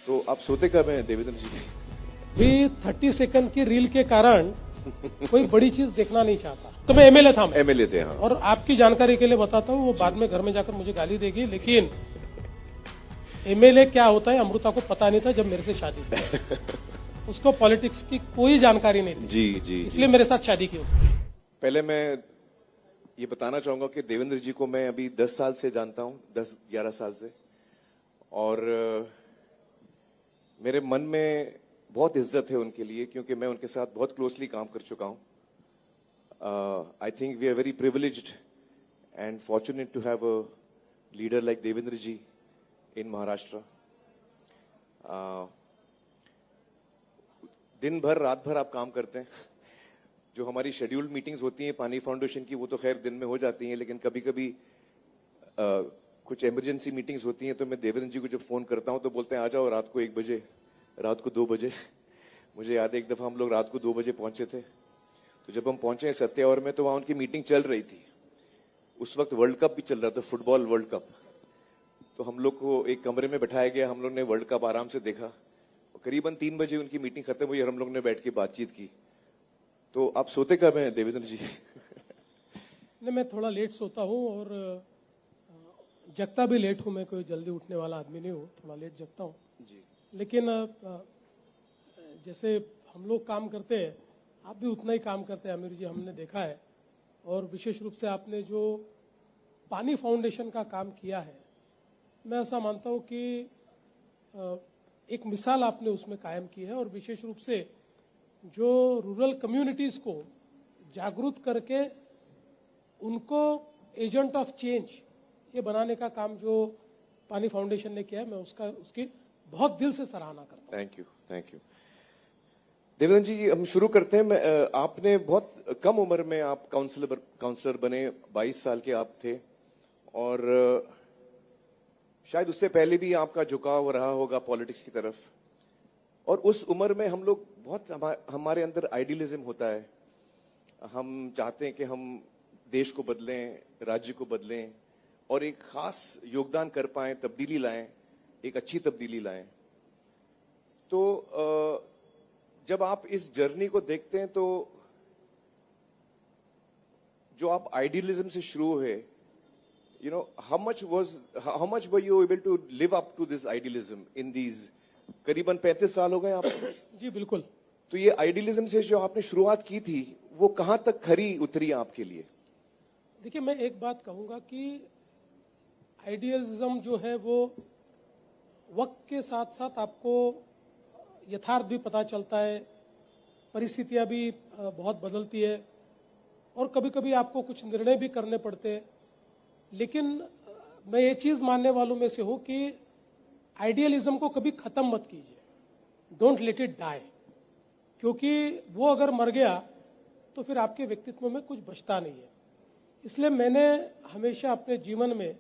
तो आप सोते कब हैं देवेंद्र जी? भी 30 सेकंड की रील के कारण कोई बड़ी चीज देखना नहीं चाहता। तो मैं एमएलए था मैं। एमएलए थे, हाँ। और आपकी जानकारी के लिए बताता हूँ, वो बाद में घर में जाकर मुझे गाली देगी, लेकिन एमएलए क्या होता है अमृता को पता नहीं था जब मेरे से शादी की। उसको पॉलिटिक्स की कोई जानकारी नहीं थी। जी जी, इसलिए मेरे साथ शादी की उसने। पहले मैं ये बताना चाहूंगा कि देवेंद्र जी को मैं अभी 10 साल से जानता हूं, 10-11 साल से, और मेरे मन में बहुत इज्जत है उनके लिए, क्योंकि मैं उनके साथ बहुत क्लोजली काम कर चुका हूं। I think we are very privileged and fortunate to have a leader like Devendra ji in Maharashtra. दिन भर रात भर आप काम करते हैं। जो हमारी शेड्यूल्ड मीटिंग्स होती हैं पानी फाउंडेशन की, वो तो खैर दिन में हो जाती हैं, लेकिन कभी कभी कुछ इमरजेंसी मीटिंग्स होती हैं, तो मैं देवेंद्र जी को जब फोन करता हूं तो बोलते हैं आ जाओ रात को 1 बजे, रात को 2 बजे। मुझे याद है एक दफा हम लोग रात को 2 बजे पहुंचे थे। तो जब हम पहुंचे सत्यावर में, तो वहां उनकी मीटिंग चल रही थी। उस वक्त वर्ल्ड कप भी चल रहा था, फुटबॉल वर्ल्ड कप। तो हम लोग को एक कमरे में बैठाया गया, हम लोग ने वर्ल्ड कप आराम से देखा। करीबन 3 बजे उनकी मीटिंग खत्म हुई और हम लोग ने बैठ के बातचीत की। तो आप सोते कब हैं देवेंद्र जी? नहीं, मैं थोड़ा लेट सोता हूँ और जगता भी लेट हूँ। मैं कोई जल्दी उठने वाला आदमी नहीं हूँ, थोड़ा लेट जगता हूँ जी। लेकिन जैसे हम लोग काम करते हैं, आप भी उतना ही काम करते हैं आमिर जी, हमने देखा है। और विशेष रूप से आपने जो पानी फाउंडेशन का काम किया है, मैं ऐसा मानता हूँ कि एक मिसाल आपने उसमें कायम की है। और विशेष रूप से जो रूरल कम्युनिटीज को जागरूक करके उनको एजेंट ऑफ चेंज ये बनाने का काम जो पानी फाउंडेशन ने किया है, मैं उसकी बहुत दिल से सराहना करता हूं। थैंक यू देवेंद्र जी। हम शुरू करते हैं। आपने बहुत कम उम्र में आप काउंसलर बने, 22 साल के आप थे, और शायद उससे पहले भी आपका झुकाव रहा होगा पॉलिटिक्स की तरफ। और उस उम्र में हम लोग बहुत, हमारे अंदर आइडियलिज्म होता है। हम चाहते हैं कि हम देश को बदलें, राज्य को बदलें और एक खास योगदान कर पाएं, तब्दीली लाएं, एक अच्छी तब्दीली लाएं। तो जब आप इस जर्नी को देखते हैं, तो जो आप आइडियलिज्म से शुरू हुए, you know, how much were you able to live up to this idealism in these करीबन 35 साल हो गए आपको? जी बिल्कुल। तो ये आइडियलिज्म से जो आपने शुरुआत की थी, वो कहां तक खरी उतरी आपके लिए? देखिए, मैं एक बात कहूंगा कि आइडियलिज्म जो है वो वक्त के साथ साथ आपको यथार्थ भी पता चलता है, परिस्थितियां भी बहुत बदलती है, और कभी कभी आपको कुछ निर्णय भी करने पड़ते हैं। लेकिन मैं ये चीज मानने वालों में से हूं कि आइडियलिज्म को कभी खत्म मत कीजिए, डोंट लेट इट डाई, क्योंकि वो अगर मर गया तो फिर आपके व्यक्तित्व में कुछ बचता नहीं है। इसलिए मैंने हमेशा अपने जीवन में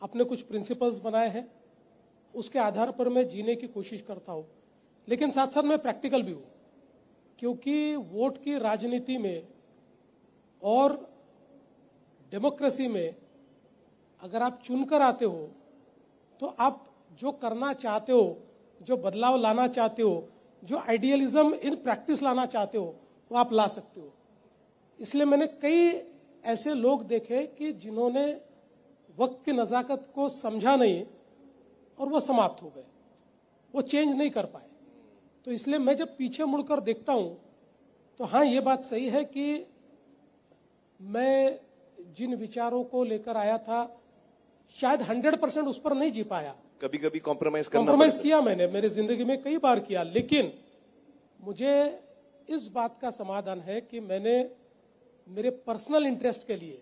अपने कुछ प्रिंसिपल्स बनाए हैं, उसके आधार पर मैं जीने की कोशिश करता हूं। लेकिन साथ साथ मैं प्रैक्टिकल भी हूं, क्योंकि वोट की राजनीति में और डेमोक्रेसी में अगर आप चुनकर आते हो, तो आप जो करना चाहते हो, जो बदलाव लाना चाहते हो, जो आइडियलिज्म इन प्रैक्टिस लाना चाहते हो, वो आप ला सकते हो। इसलिए मैंने कई ऐसे लोग देखे कि जिन्होंने वक्त की नजाकत को समझा नहीं और वो समाप्त हो गए, वो चेंज नहीं कर पाए। तो इसलिए मैं जब पीछे मुड़कर देखता हूं, तो हाँ, ये बात सही है कि मैं जिन विचारों को लेकर आया था, शायद 100% उस पर नहीं जी पाया। कभी कभी कॉम्प्रोमाइज किया मैंने, मेरी जिंदगी में कई बार किया। लेकिन मुझे इस बात का समाधान है कि मैंने मेरे पर्सनल इंटरेस्ट के लिए,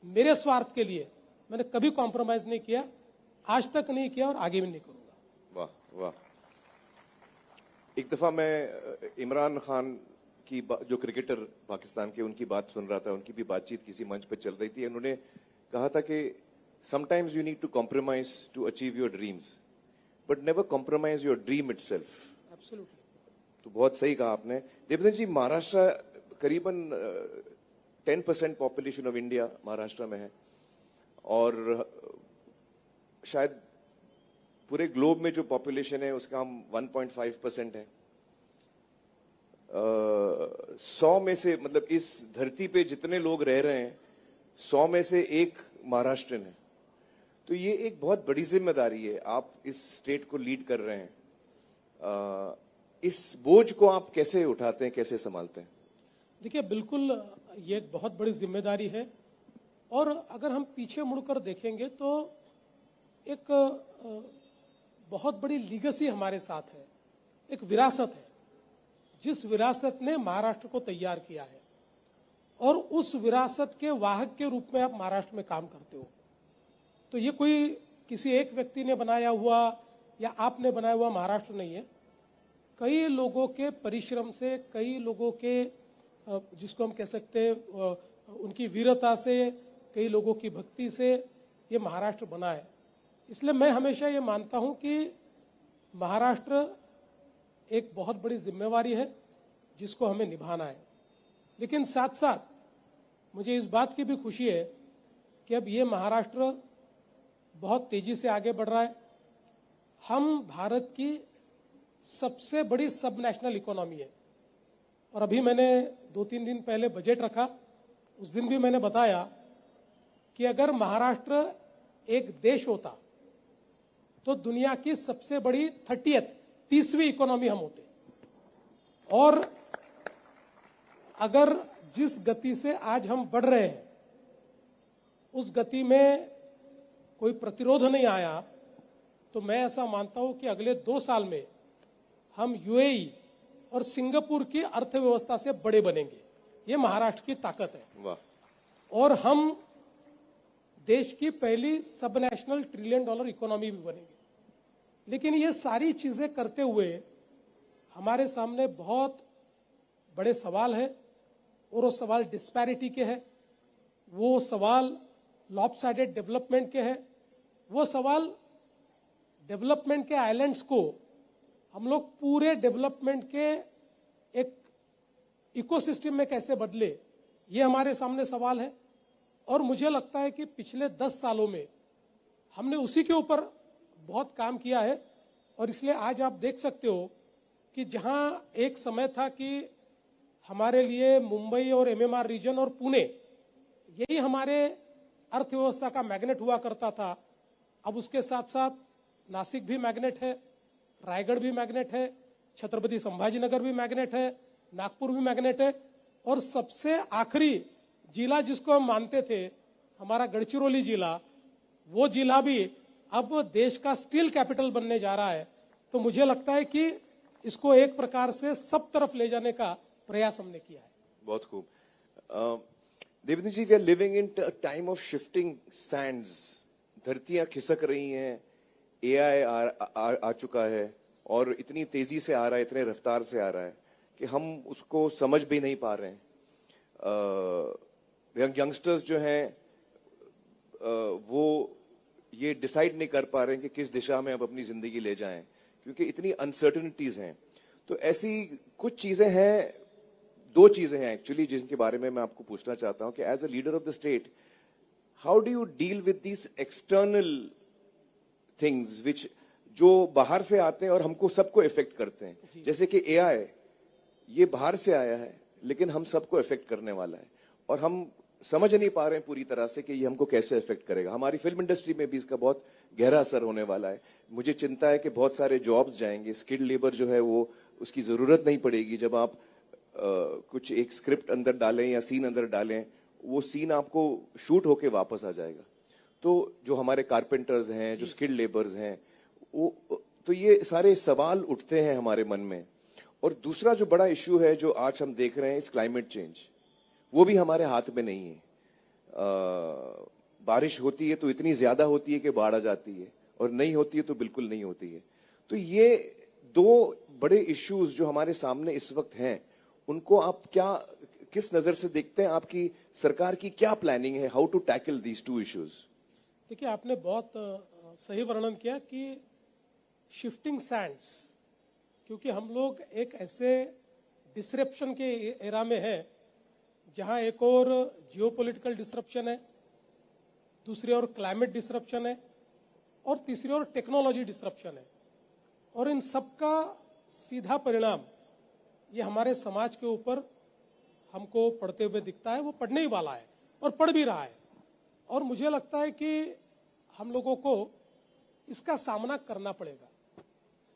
मेरे स्वार्थ के लिए मैंने कभी कॉम्प्रोमाइज नहीं किया, आज तक नहीं किया और आगे भी नहीं करूंगा। वाह वाह। एक दफा मैं इमरान खान की जो क्रिकेटर पाकिस्तान के, उनकी बात सुन रहा था, उनकी भी बातचीत किसी मंच पर चल रही थी। उन्होंने कहा था कि sometimes you need to compromise to achieve your dreams, but never compromise your dream itself. Absolutely. तो बहुत सही कहा आपने। देवेंद्र जी, महाराष्ट्र करीबन 10% पॉपुलेशन ऑफ इंडिया महाराष्ट्र में है, और शायद पूरे ग्लोब में जो पॉपुलेशन है उसका हम 1.5% है। 100 में से, मतलब इस धरती पे जितने लोग रह रहे हैं 100 में से एक महाराष्ट्रन है। तो ये एक बहुत बड़ी जिम्मेदारी है, आप इस स्टेट को लीड कर रहे हैं। इस बोझ को आप कैसे उठाते हैं, कैसे संभालते हैं? देखिए, बिल्कुल ये एक बहुत बड़ी जिम्मेदारी है। और अगर हम पीछे मुड़कर देखेंगे तो एक बहुत बड़ी लीगेसी हमारे साथ है, एक विरासत है, जिस विरासत ने महाराष्ट्र को तैयार किया है और उस विरासत के वाहक के रूप में आप महाराष्ट्र में काम करते हो। तो ये कोई किसी एक व्यक्ति ने बनाया हुआ या आपने बनाया हुआ महाराष्ट्र नहीं है। कई लोगों के परिश्रम से, कई लोगों के जिसको हम कह सकते हैं उनकी वीरता से, कई लोगों की भक्ति से ये महाराष्ट्र बना है। इसलिए मैं हमेशा ये मानता हूं कि महाराष्ट्र एक बहुत बड़ी जिम्मेवारी है जिसको हमें निभाना है। लेकिन साथ साथ मुझे इस बात की भी खुशी है कि अब ये महाराष्ट्र बहुत तेजी से आगे बढ़ रहा है। हम भारत की सबसे बड़ी सब नेशनल इकोनॉमी है। और अभी मैंने 2-3 दिन पहले बजट रखा, उस दिन भी मैंने बताया कि अगर महाराष्ट्र एक देश होता तो दुनिया की सबसे बड़ी 30वीं इकोनॉमी हम होते। और अगर जिस गति से आज हम बढ़ रहे हैं उस गति में कोई प्रतिरोध नहीं आया तो मैं ऐसा मानता हूं कि अगले 2 साल में हम यूएई और सिंगापुर की अर्थव्यवस्था से बड़े बनेंगे। ये महाराष्ट्र की ताकत है। वाह। और हम देश की पहली सब नेशनल $1 ट्रिलियन इकोनॉमी भी बनेंगे। लेकिन ये सारी चीजें करते हुए हमारे सामने बहुत बड़े सवाल है और वो सवाल डिस्पैरिटी के हैं, वो सवाल लॉपसाइडेड डेवलपमेंट के हैं, वो सवाल डेवलपमेंट के आइलैंड्स को हम लोग पूरे डेवलपमेंट के एक इकोसिस्टम में कैसे बदले, ये हमारे सामने सवाल है। और मुझे लगता है कि पिछले 10 सालों में हमने उसी के ऊपर बहुत काम किया है। और इसलिए आज आप देख सकते हो कि जहां एक समय था कि हमारे लिए मुंबई और एमएमआर रीजन और पुणे यही हमारे अर्थव्यवस्था का मैग्नेट हुआ करता था, अब उसके साथ साथ नासिक भी मैग्नेट है, रायगढ़ भी मैग्नेट है, छत्रपति संभाजीनगर भी मैग्नेट है, नागपुर भी मैग्नेट है। और सबसे आखिरी जिला जिसको हम मानते थे, हमारा गढ़चिरौली जिला, वो जिला भी अब देश का स्टील कैपिटल बनने जा रहा है। तो मुझे लगता है कि इसको एक प्रकार से सब तरफ ले जाने का प्रयास हमने किया है। बहुत खूब। Devendra ji, we are living in time of shifting sands. धरतियां खिसक रही हैं, एआई आ चुका है और इतनी तेजी से आ रहा है, इतने रफ्तार से आ रहा है कि हम उसको समझ भी नहीं पा रहे हैं। यंगस्टर्स जो हैं वो ये डिसाइड नहीं कर पा रहे हैं कि किस दिशा में अब अपनी जिंदगी ले जाएं, क्योंकि इतनी अनसर्टनिटीज हैं। तो ऐसी कुछ चीजें हैं, 2 चीजें हैं एक्चुअली जिनके बारे में मैं आपको पूछना चाहता हूं कि as a leader of the state, how do you deal with this external things which जो बाहर से आते हैं और हमको सबको इफेक्ट करते हैं? जैसे कि एआई, ये बाहर से आया है लेकिन हम सबको इफेक्ट करने वाला है और हम समझ नहीं पा रहे हैं पूरी तरह से कि ये हमको कैसे इफेक्ट करेगा। हमारी फिल्म इंडस्ट्री में भी इसका बहुत गहरा असर होने वाला है। मुझे चिंता है कि बहुत सारे जॉब्स जाएंगे, स्किल्ड लेबर जो है वो उसकी जरूरत नहीं पड़ेगी। जब आप कुछ एक स्क्रिप्ट अंदर डालें या सीन अंदर डालें, वो सीन आपको शूट होके वापस आ जाएगा। तो जो हमारे कारपेंटर्स हैं, जो स्किल्ड लेबर्स हैं, वो तो ये सारे सवाल उठते हैं हमारे मन में। और दूसरा जो बड़ा इश्यू है जो आज हम देख रहे हैं, इस क्लाइमेट चेंज, वो भी हमारे हाथ में नहीं है। बारिश होती है तो इतनी ज्यादा होती है कि बाढ़ आ जाती है, और नहीं होती है तो बिल्कुल नहीं होती है। तो ये 2 बड़े इश्यूज जो हमारे सामने इस वक्त हैं, उनको आप किस नजर से देखते हैं? आपकी सरकार की क्या प्लानिंग है, how to tackle these 2 issues? देखिए, आपने बहुत सही वर्णन किया कि शिफ्टिंग सैंड्स, क्योंकि हम लोग एक ऐसे डिसरप्शन के एरा में है जहां एक और जियोपॉलिटिकल डिसरप्शन है, दूसरी ओर क्लाइमेट डिसरप्शन है, और तीसरी ओर टेक्नोलॉजी डिसरप्शन है। और इन सबका सीधा परिणाम ये हमारे समाज के ऊपर हमको पड़ते हुए दिखता है। वो पड़ने ही वाला है और पड़ भी रहा है। और मुझे लगता है कि हम लोगों को इसका सामना करना पड़ेगा।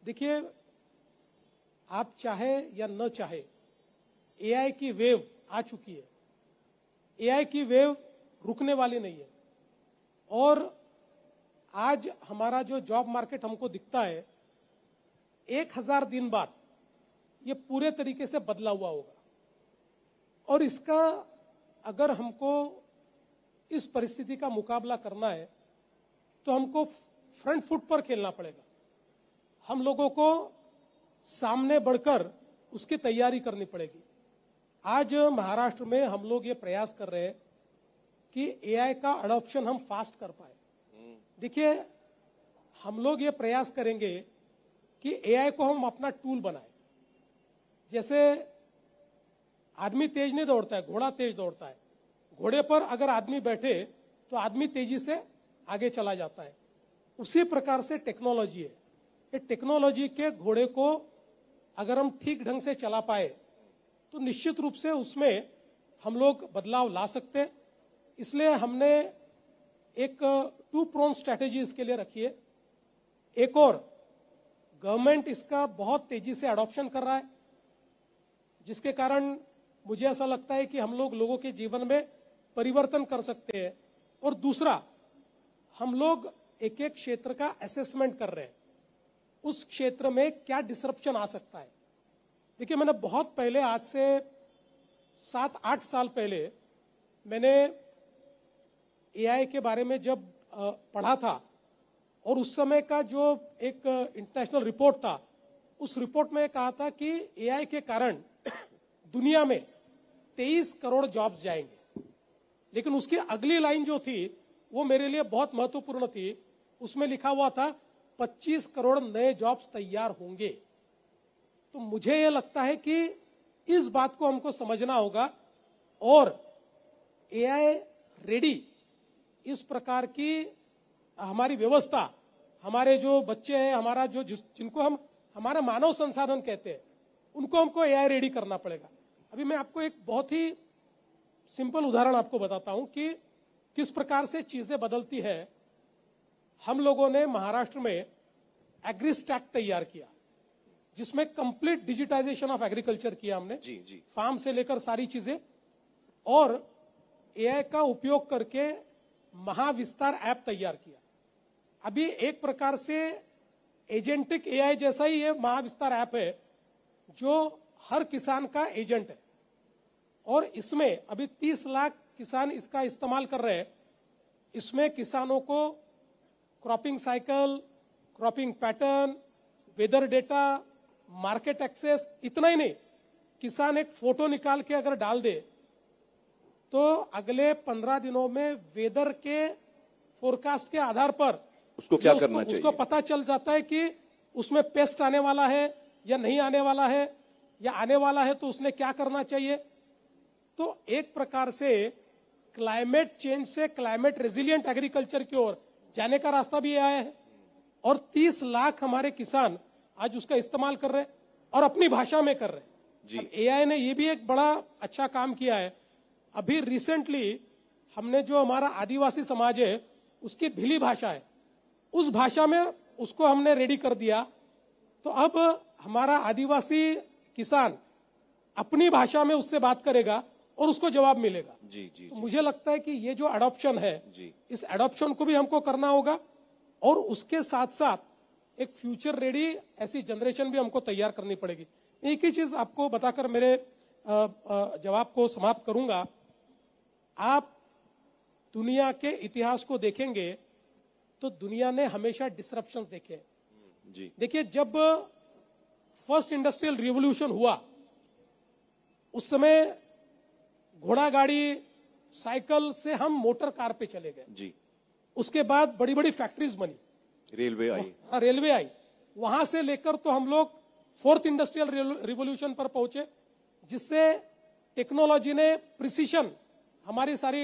देखिए, आप चाहे या न चाहे, एआई की वेव आ चुकी है। एआई की वेव रुकने वाली नहीं है। और आज हमारा जो जॉब मार्केट हमको दिखता है, 1000 दिन बाद ये पूरे तरीके से बदला हुआ होगा। और इसका अगर हमको इस परिस्थिति का मुकाबला करना है तो हमको फ्रंट फुट पर खेलना पड़ेगा। हम लोगों को सामने बढ़कर उसकी तैयारी करनी पड़ेगी। आज महाराष्ट्र में हम लोग ये प्रयास कर रहे हैं कि एआई का अडॉप्शन हम फास्ट कर पाए। देखिए, हम लोग ये प्रयास करेंगे कि एआई को हम अपना टूल बनाए। जैसे आदमी तेज नहीं दौड़ता है, घोड़ा तेज दौड़ता है। घोड़े पर अगर आदमी बैठे तो आदमी तेजी से आगे चला जाता है। उसी प्रकार से टेक्नोलॉजी है। ये टेक्नोलॉजी के घोड़े को अगर हम ठीक ढंग से चला पाए तो निश्चित रूप से उसमें हम लोग बदलाव ला सकते हैं। इसलिए हमने एक 2 pronged स्ट्रैटेजी इसके लिए रखी है। एक और, गवर्नमेंट इसका बहुत तेजी से अडॉप्शन कर रहा है, जिसके कारण मुझे ऐसा लगता है कि हम लोग लोगों के जीवन में परिवर्तन कर सकते हैं। और दूसरा, हम लोग एक एक क्षेत्र का असेसमेंट कर रहे हैं, उस क्षेत्र में क्या डिसरप्शन आ सकता है। देखिए, मैंने बहुत पहले, आज से 7-8 साल पहले, मैंने एआई के बारे में जब पढ़ा था, और उस समय का जो एक इंटरनेशनल रिपोर्ट था, उस रिपोर्ट में कहा था कि एआई के कारण दुनिया में 23 करोड़ जॉब्स जाएंगे। लेकिन उसकी अगली लाइन जो थी वो मेरे लिए बहुत महत्वपूर्ण थी। उसमें लिखा हुआ था 25 करोड़ नए जॉब्स तैयार होंगे। तो मुझे ये लगता है कि इस बात को हमको समझना होगा और एआई रेडी इस प्रकार की हमारी व्यवस्था, हमारे जो बच्चे हैं, हमारा जो जिनको हम हमारा मानव संसाधन कहते हैं, उनको हमको एआई रेडी करना पड़ेगा। अभी मैं आपको एक बहुत ही सिंपल उदाहरण आपको बताता हूं कि किस प्रकार से चीजें बदलती है। हम लोगों ने महाराष्ट्र में एग्रीस्टैक तैयार किया, जिसमें कंप्लीट डिजिटाइजेशन ऑफ एग्रीकल्चर किया हमने। जी। फार्म से लेकर सारी चीजें, और एआई का उपयोग करके महाविस्तार ऐप तैयार किया। अभी एक प्रकार से एजेंटिक एआई जैसा ही ये महाविस्तार ऐप है, जो हर किसान का एजेंट है। और इसमें अभी 30 लाख किसान इसका इस्तेमाल कर रहे हैं। इसमें किसानों को cropping cycle, cropping pattern, weather data, market access, इतना ही नहीं, किसान एक फोटो निकाल के अगर डाल दे तो अगले 15 दिनों में वेदर के फोरकास्ट के आधार पर उसको क्या करना चाहिए, उसको पता चल जाता है कि उसमें पेस्ट आने वाला है या नहीं आने वाला है, या आने वाला है तो उसने क्या करना चाहिए। तो एक प्रकार से क्लाइमेट चेंज से क्लाइमेट रेजिलिएंट एग्रीकल्चर की ओर जाने का रास्ता भी आया है। और 30 लाख हमारे किसान आज उसका इस्तेमाल कर रहे हैं और अपनी भाषा में कर रहे हैं। अब एआई ने ये भी एक बड़ा अच्छा काम किया है। अभी रिसेंटली हमने जो हमारा आदिवासी समाज है उसकी भिली भाषा है, उस भाषा में उसको हमने रेडी कर दिया। तो अब हमारा आदिवासी किसान अपनी भाषा में उससे बात करेगा और उसको जवाब मिलेगा। जी। तो मुझे लगता है कि ये जो अडॉप्शन है, जी, इस अडॉप्शन को भी हमको करना होगा। और उसके साथ साथ एक फ्यूचर रेडी ऐसी जनरेशन भी हमको तैयार करनी पड़ेगी। एक ही चीज आपको बताकर मेरे जवाब को समाप्त करूंगा। आप दुनिया के इतिहास को देखेंगे तो दुनिया ने हमेशा डिसरप्शन देखे। जी, देखिए, जब फर्स्ट इंडस्ट्रियल रिवॉल्यूशन हुआ उस समय घोड़ा गाड़ी, साइकिल से हम मोटर कार पे चले गए। जी। उसके बाद बड़ी बड़ी फैक्ट्रीज बनी, रेलवे आई। रेलवे आई। वहां से लेकर तो हम लोग फोर्थ इंडस्ट्रियल रिवॉल्यूशन पर पहुंचे, जिससे टेक्नोलॉजी ने प्रिसीशन हमारी सारी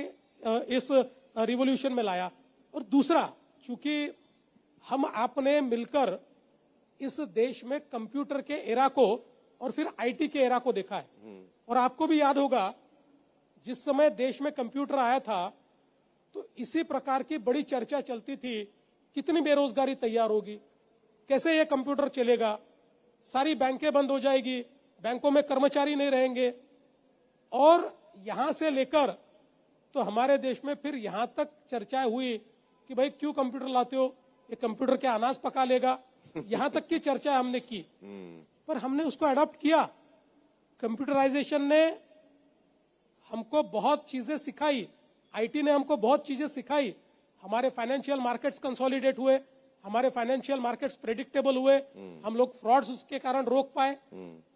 इस रिवॉल्यूशन में लाया। और दूसरा, चूंकि हम आपने मिलकर इस देश में कंप्यूटर के एरा को और फिर आईटी के एरा को देखा है। और आपको भी याद होगा, जिस समय देश में कंप्यूटर आया था तो इसी प्रकार की बड़ी चर्चा चलती थी, कितनी बेरोजगारी तैयार होगी, कैसे ये कंप्यूटर चलेगा, सारी बैंकें बंद हो जाएगी, बैंकों में कर्मचारी नहीं रहेंगे। और यहां से लेकर तो हमारे देश में फिर यहां तक चर्चाएं हुई कि भाई क्यों कंप्यूटर लाते हो, ये कंप्यूटर क्या अनाज पका लेगा, यहां तक की चर्चा हमने की। पर हमने उसको अडॉप्ट किया। कंप्यूटराइजेशन ने हमको बहुत चीजें सिखाई, आईटी ने हमको बहुत चीजें सिखाई। हमारे फाइनेंशियल मार्केट्स कंसोलिडेट हुए, हमारे फाइनेंशियल मार्केट्स प्रेडिक्टेबल हुए, हम लोग फ्रॉड्स उसके कारण रोक पाए।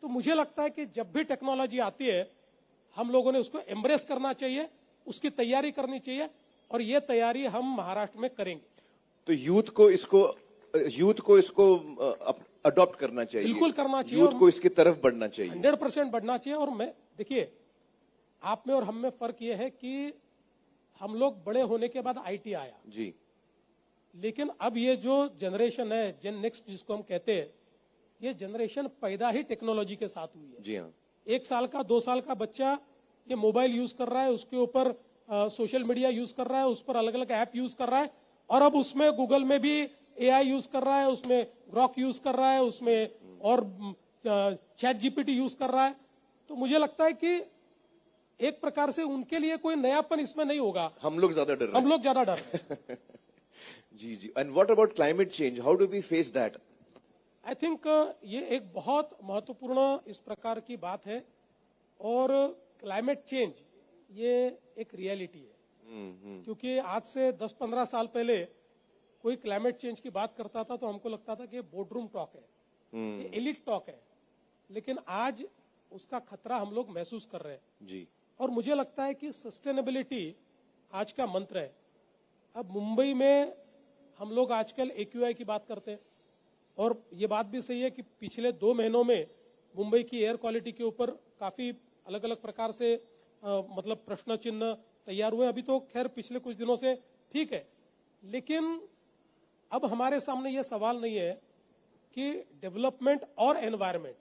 तो मुझे लगता है कि जब भी टेक्नोलॉजी आती है हम लोगों ने उसको एम्ब्रेस करना चाहिए, उसकी तैयारी करनी चाहिए, और ये तैयारी हम महाराष्ट्र में करेंगे। तो यूथ को इसको अडॉप्ट करना चाहिए, बिल्कुल करना चाहिए, यूथ को इसकी तरफ बढ़ना चाहिए, 100% बढ़ना चाहिए। और मैं देखिए, आप में और हम में फर्क ये है कि हम लोग बड़े होने के बाद आईटी आया जी, लेकिन अब ये जो जनरेशन है, जेन नेक्स्ट जिसको हम कहते हैं, ये जनरेशन पैदा ही टेक्नोलॉजी के साथ हुई है। जी हाँ। 1 साल का 2 साल का बच्चा ये मोबाइल यूज कर रहा है, उसके ऊपर सोशल मीडिया यूज कर रहा है, उस पर अलग अलग ऐप यूज कर रहा है, और अब उसमें गूगल में भी एआई यूज कर रहा है, उसमें ग्रॉक यूज कर रहा है, उसमें और चैट जीपीटी यूज कर रहा है। तो मुझे लगता है कि एक प्रकार से उनके लिए कोई नयापन इसमें नहीं होगा। हम लोग ज्यादा डर रहे हैं। हम लोग ज्यादा डर रहे हैं। जी जी। And what about climate change, how do we face that? I think ये एक बहुत महत्वपूर्ण इस प्रकार की बात है, और क्लाइमेट चेंज ये एक रियलिटी है। क्योंकि आज से 10-15 साल पहले कोई क्लाइमेट चेंज की बात करता था तो हमको लगता था कि बोर्डरूम टॉक है, ये एलिट टॉक है, लेकिन आज उसका खतरा हम लोग महसूस कर रहे हैं जी। और मुझे लगता है कि सस्टेनेबिलिटी आज का मंत्र है। अब मुंबई में हम लोग आजकल एक्यूआई की बात करते हैं, और ये बात भी सही है कि पिछले 2 महीनों में मुंबई की एयर क्वालिटी के ऊपर काफी अलग अलग प्रकार से मतलब प्रश्न चिन्ह तैयार हुए। अभी तो खैर पिछले कुछ दिनों से ठीक है, लेकिन अब हमारे सामने ये सवाल नहीं है कि डेवलपमेंट और एनवायरमेंट,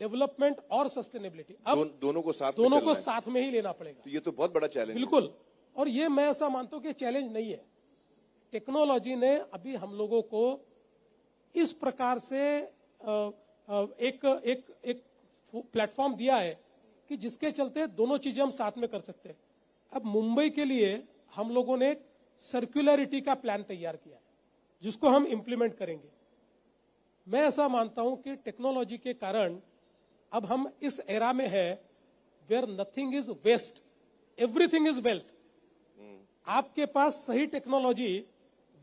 डेवलपमेंट और सस्टेनेबिलिटी, अब दोनों को साथ में ही लेना पड़ेगा। तो ये तो बहुत बड़ा चैलेंज है। बिल्कुल। और ये मैं ऐसा मानता हूं कि चैलेंज नहीं है। टेक्नोलॉजी ने अभी हम लोगों को इस प्रकार से एक प्लेटफॉर्म दिया है कि जिसके चलते दोनों चीजें हम साथ में कर सकते हैं। अब मुंबई के लिए हम लोगों ने एक सर्कुलरिटी का प्लान तैयार किया है, जिसको हम इंप्लीमेंट करेंगे। मैं ऐसा मानता हूं कि टेक्नोलॉजी के कारण अब हम इस एरा में है where nothing is waste, everything is wealth. आपके पास सही टेक्नोलॉजी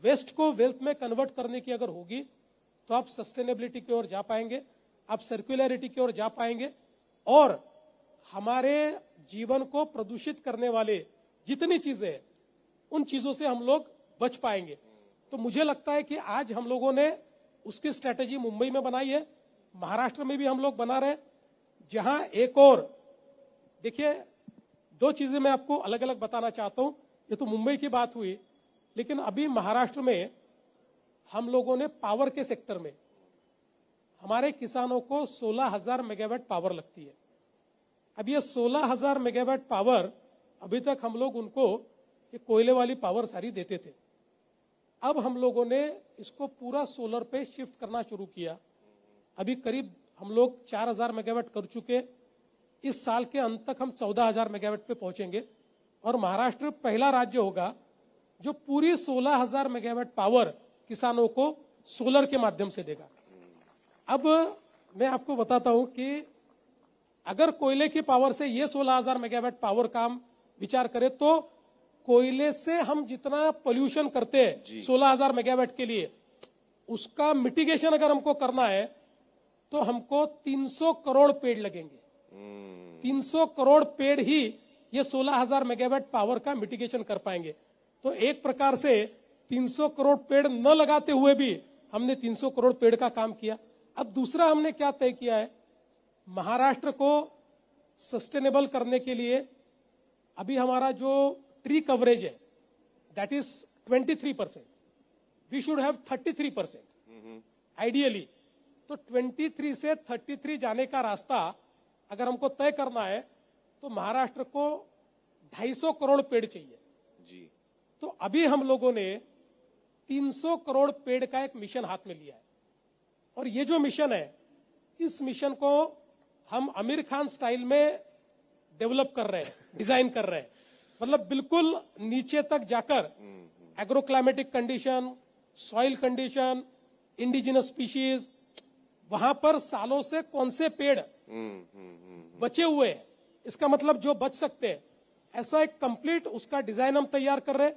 वेस्ट को वेल्थ में कन्वर्ट करने की अगर होगी तो आप सस्टेनेबिलिटी की ओर जा पाएंगे, आप सर्कुलरिटी की ओर जा पाएंगे, और हमारे जीवन को प्रदूषित करने वाले जितनी चीजें हैं उन चीजों से हम लोग बच पाएंगे। तो मुझे लगता है कि आज हम लोगों ने उसकी स्ट्रेटेजी मुंबई में बनाई है, महाराष्ट्र में भी हम लोग बना रहे हैं, जहां एक और देखिए 2 चीजें मैं आपको अलग अलग बताना चाहता हूं। ये तो मुंबई की बात हुई, लेकिन अभी महाराष्ट्र में हम लोगों ने पावर के सेक्टर में हमारे किसानों को 16,000 मेगावाट पावर लगती है। अब ये 16,000 मेगावाट पावर, अभी तक हम लोग उनको ये कोयले वाली पावर सारी देते थे। अब हम लोगों ने इसको पूरा सोलर पे शिफ्ट करना शुरू किया। अभी करीब हम लोग 4,000 मेगावाट कर चुके। इस साल के अंत तक हम 14,000 मेगावाट पे पहुंचेंगे, और महाराष्ट्र पहला राज्य होगा जो पूरी 16,000 मेगावाट पावर किसानों को सोलर के माध्यम से देगा। अब मैं आपको बताता हूं कि अगर कोयले की पावर से ये 16,000 मेगावाट पावर का हम विचार करें तो कोयले से हम जितना पोल्यूशन करते हैं 16,000 मेगावाट के लिए, उसका मिटिगेशन अगर हमको करना है तो हमको 300 करोड़ पेड़ लगेंगे। 300 करोड़ पेड़ ही ये 16,000 मेगावाट पावर का मिटिगेशन कर पाएंगे। तो एक प्रकार से 300 करोड़ पेड़ न लगाते हुए भी हमने 300 करोड़ पेड़ का काम किया। अब दूसरा हमने क्या तय किया है, महाराष्ट्र को सस्टेनेबल करने के लिए अभी हमारा जो ट्री कवरेज है that is 23%। We should have 33% ideally. तो 23 से 33 जाने का रास्ता अगर हमको तय करना है तो महाराष्ट्र को 250 करोड़ पेड़ चाहिए जी। तो अभी हम लोगों ने 300 करोड़ पेड़ का एक मिशन हाथ में लिया है और ये जो मिशन है इस मिशन को हम आमिर खान स्टाइल में डेवलप कर रहे हैं, डिजाइन कर रहे हैं। मतलब बिल्कुल नीचे तक जाकर agro climatic condition, soil condition, indigenous species, वहां पर सालों से कौन से पेड़ बचे हुए हैं, इसका मतलब जो बच सकते हैं, ऐसा एक कंप्लीट उसका डिजाइन हम तैयार कर रहे हैं।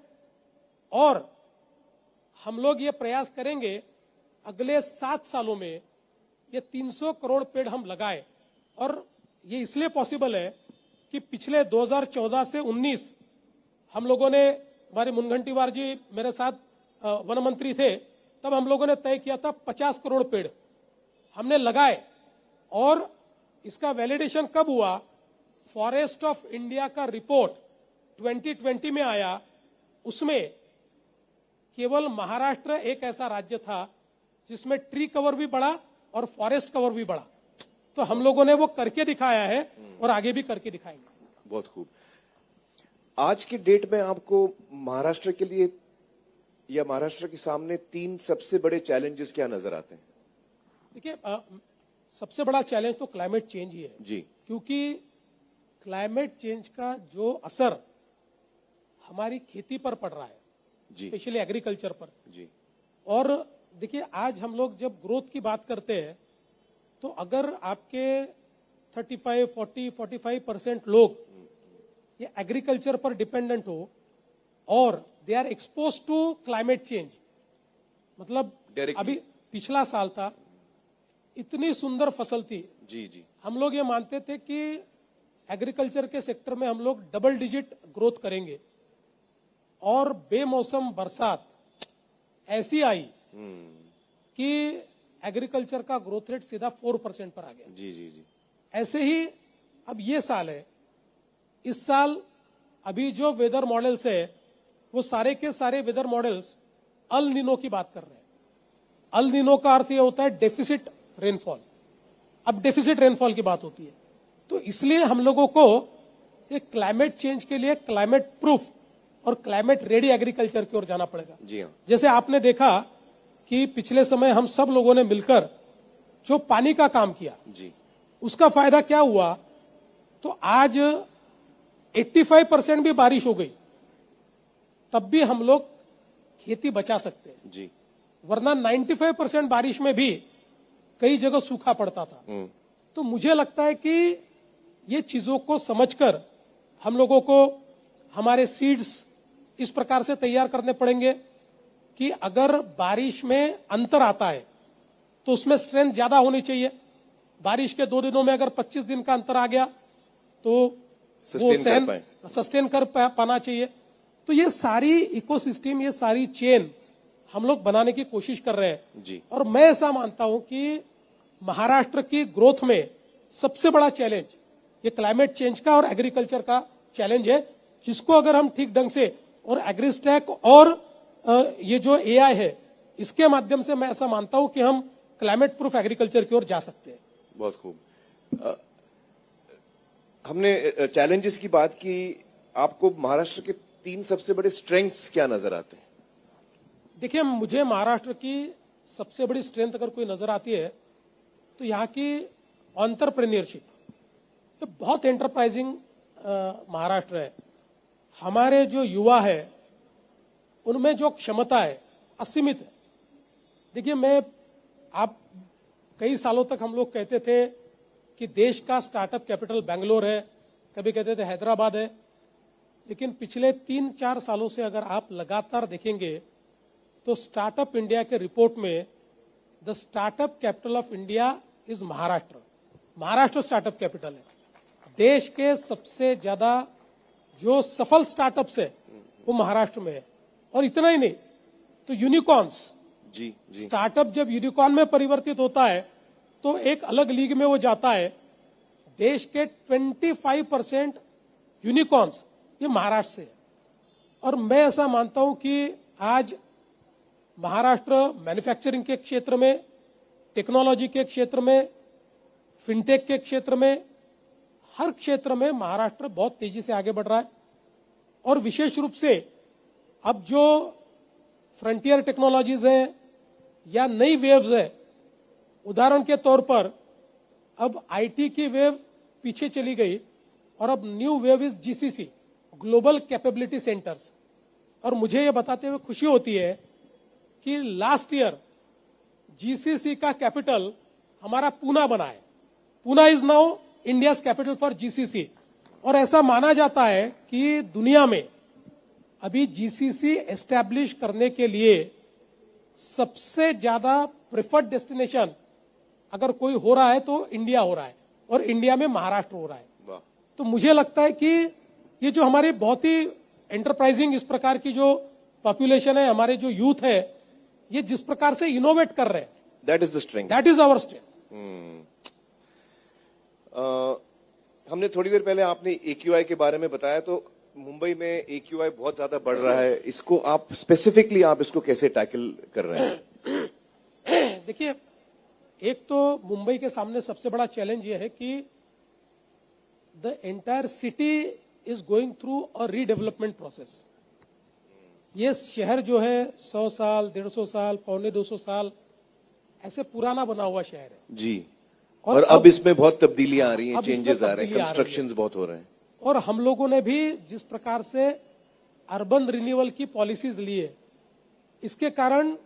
और हम लोग ये प्रयास करेंगे अगले 7 सालों में ये 300 करोड़ पेड़ हम लगाए। और ये इसलिए पॉसिबल है कि पिछले 2014 से 19 हम लोगों ने, हमारे मुनगंटीवार जी मेरे साथ वन मंत्री थे, तब हम लोगों ने तय किया था 50 करोड़ पेड़ हमने लगाए। और इसका वैलिडेशन कब हुआ? फॉरेस्ट ऑफ इंडिया का रिपोर्ट 2020 में आया, उसमें केवल महाराष्ट्र एक ऐसा राज्य था जिसमें ट्री कवर भी बढ़ा और फॉरेस्ट कवर भी बढ़ा। तो हम लोगों ने वो करके दिखाया है और आगे भी करके दिखाएंगे। बहुत खूब। आज की डेट में आपको महाराष्ट्र के लिए या महाराष्ट्र के सामने 3 सबसे बड़े चैलेंजेस क्या नजर आते हैं? देखिए, सबसे बड़ा चैलेंज तो क्लाइमेट चेंज ही है जी। क्योंकि क्लाइमेट चेंज का जो असर हमारी खेती पर पड़ रहा है, जी स्पेशली एग्रीकल्चर पर। जी। और देखिए, आज हम लोग जब ग्रोथ की बात करते हैं तो अगर आपके 35, 40, 45% लोग ये एग्रीकल्चर पर डिपेंडेंट हो और they are expose to climate change, मतलब अभी पिछला साल था, इतनी सुंदर फसल थी। जी जी। हम लोग ये मानते थे कि एग्रीकल्चर के सेक्टर में हम लोग डबल डिजिट ग्रोथ करेंगे और बेमौसम बरसात ऐसी आई कि एग्रीकल्चर का ग्रोथ रेट सीधा 4% पर आ गया। जी जी जी। ऐसे ही अब ये साल है, इस साल अभी जो वेदर मॉडल्स है वो सारे के सारे वेदर मॉडल्स अल नीनो की बात कर रहे हैं। अल नीनो का अर्थ ये होता है डेफिसिट रेनफॉल। अब डेफिसिट रेनफॉल की बात होती है, तो इसलिए हम लोगों को एक क्लाइमेट चेंज के लिए क्लाइमेट प्रूफ और क्लाइमेट रेडी एग्रीकल्चर की ओर जाना पड़ेगा। जी हाँ। जैसे आपने देखा कि पिछले समय हम सब लोगों ने मिलकर जो पानी का काम किया, जी, उसका फायदा क्या हुआ? तो आज 85% भी बारिश हो गई, तब भी हम लोग खेती बचा सकते हैं। जी। वरना 95% बारिश में भी कई जगह सूखा पड़ता था। तो मुझे लगता है कि ये चीजों को समझकर हम लोगों को हमारे सीड्स इस प्रकार से तैयार करने पड़ेंगे कि अगर बारिश में अंतर आता है तो उसमें स्ट्रेंथ ज्यादा होनी चाहिए। बारिश के 2 दिनों में अगर 25 दिन का अंतर आ गया तो वो सस्टेन कर पाना चाहिए। तो ये सारी इकोसिस्टम, ये सारी चेन हम लोग बनाने की कोशिश कर रहे हैं। जी। और मैं ऐसा मानता हूं कि महाराष्ट्र की ग्रोथ में सबसे बड़ा चैलेंज ये क्लाइमेट चेंज का और एग्रीकल्चर का चैलेंज है, जिसको अगर हम ठीक ढंग से और एग्रीस्टैक और ये जो एआई है इसके माध्यम से, मैं ऐसा मानता हूं कि हम क्लाइमेट प्रूफ एग्रीकल्चर की ओर जा सकते हैं। बहुत खूब। हमने चैलेंजेस की बात की, आपको महाराष्ट्र के 3 सबसे बड़े स्ट्रेंथ्स क्या नजर आते हैं? देखिए, मुझे महाराष्ट्र की सबसे बड़ी स्ट्रेंथ अगर कोई नजर आती है तो यहाँ की एंटरप्रेन्योरशिप। ये बहुत एंटरप्राइजिंग महाराष्ट्र है। हमारे जो युवा है उनमें जो क्षमता है असीमित है। देखिए, आप कई सालों तक हम लोग कहते थे कि देश का स्टार्टअप कैपिटल बेंगलोर है, कभी कहते थे हैदराबाद है, लेकिन पिछले 3-4 सालों से अगर आप लगातार देखेंगे तो स्टार्टअप इंडिया के रिपोर्ट में the startup capital of India is Maharashtra. Maharashtra startup capital है। देश के सबसे ज्यादा जो सफल स्टार्टअप्स है वो महाराष्ट्र में है। और इतना ही नहीं, तो यूनिकॉर्न्स, जी जी। स्टार्टअप जब यूनिकॉर्न में परिवर्तित होता है तो एक अलग लीग में वो जाता है। देश के 25% यूनिकॉर्न्स ये महाराष्ट्र से है। और मैं ऐसा मानता हूं कि आज महाराष्ट्र मैन्युफैक्चरिंग के क्षेत्र में, टेक्नोलॉजी के क्षेत्र में, फिनटेक के क्षेत्र में, हर क्षेत्र में महाराष्ट्र बहुत तेजी से आगे बढ़ रहा है। और विशेष रूप से अब जो फ्रंटियर टेक्नोलॉजीज हैं या नई वेव्स है, उदाहरण के तौर पर अब आईटी की वेव पीछे चली गई और अब new wave is GCC, global capability centres. और मुझे ये बताते हुए खुशी होती है कि लास्ट ईयर जीसीसी का कैपिटल हमारा पूना बना है। Poona is now India's capital for GCC. और ऐसा माना जाता है कि दुनिया में अभी जीसीसी एस्टैब्लिश करने के लिए सबसे ज्यादा प्रेफर्ड डेस्टिनेशन अगर कोई हो रहा है तो इंडिया हो रहा है, और इंडिया में महाराष्ट्र हो रहा है। तो मुझे लगता है कि ये जो हमारी बहुत ही एंटरप्राइजिंग इस प्रकार की जो पॉपुलेशन है, हमारे जो यूथ है, ये जिस प्रकार से इनोवेट कर रहे हैं, that is the strength, that is our strength. हमने थोड़ी देर पहले आपने AQI के बारे में बताया, तो मुंबई में AQI बहुत ज्यादा बढ़ रहा है। इसको आप स्पेसिफिकली आप इसको कैसे टैकल कर रहे हैं? देखिए, एक तो मुंबई के सामने सबसे बड़ा चैलेंज ये है कि the entire city is going through a redevelopment process. ये शहर जो है 100 साल, 150 साल, 250 साल ऐसे पुराना बना हुआ शहर है जी। और अब इसमें बहुत तब्दीलियां आ रही हैं, अब इसमें चेंजेस आ रहे हैं, तब्दीलियां आ रही कंस्ट्रक्शंस बहुत हो रहे हैं। और हम लोगों ने भी जिस प्रकार से अर्बन रिन्यूअल की पॉलिसीज ली है, इसके कारण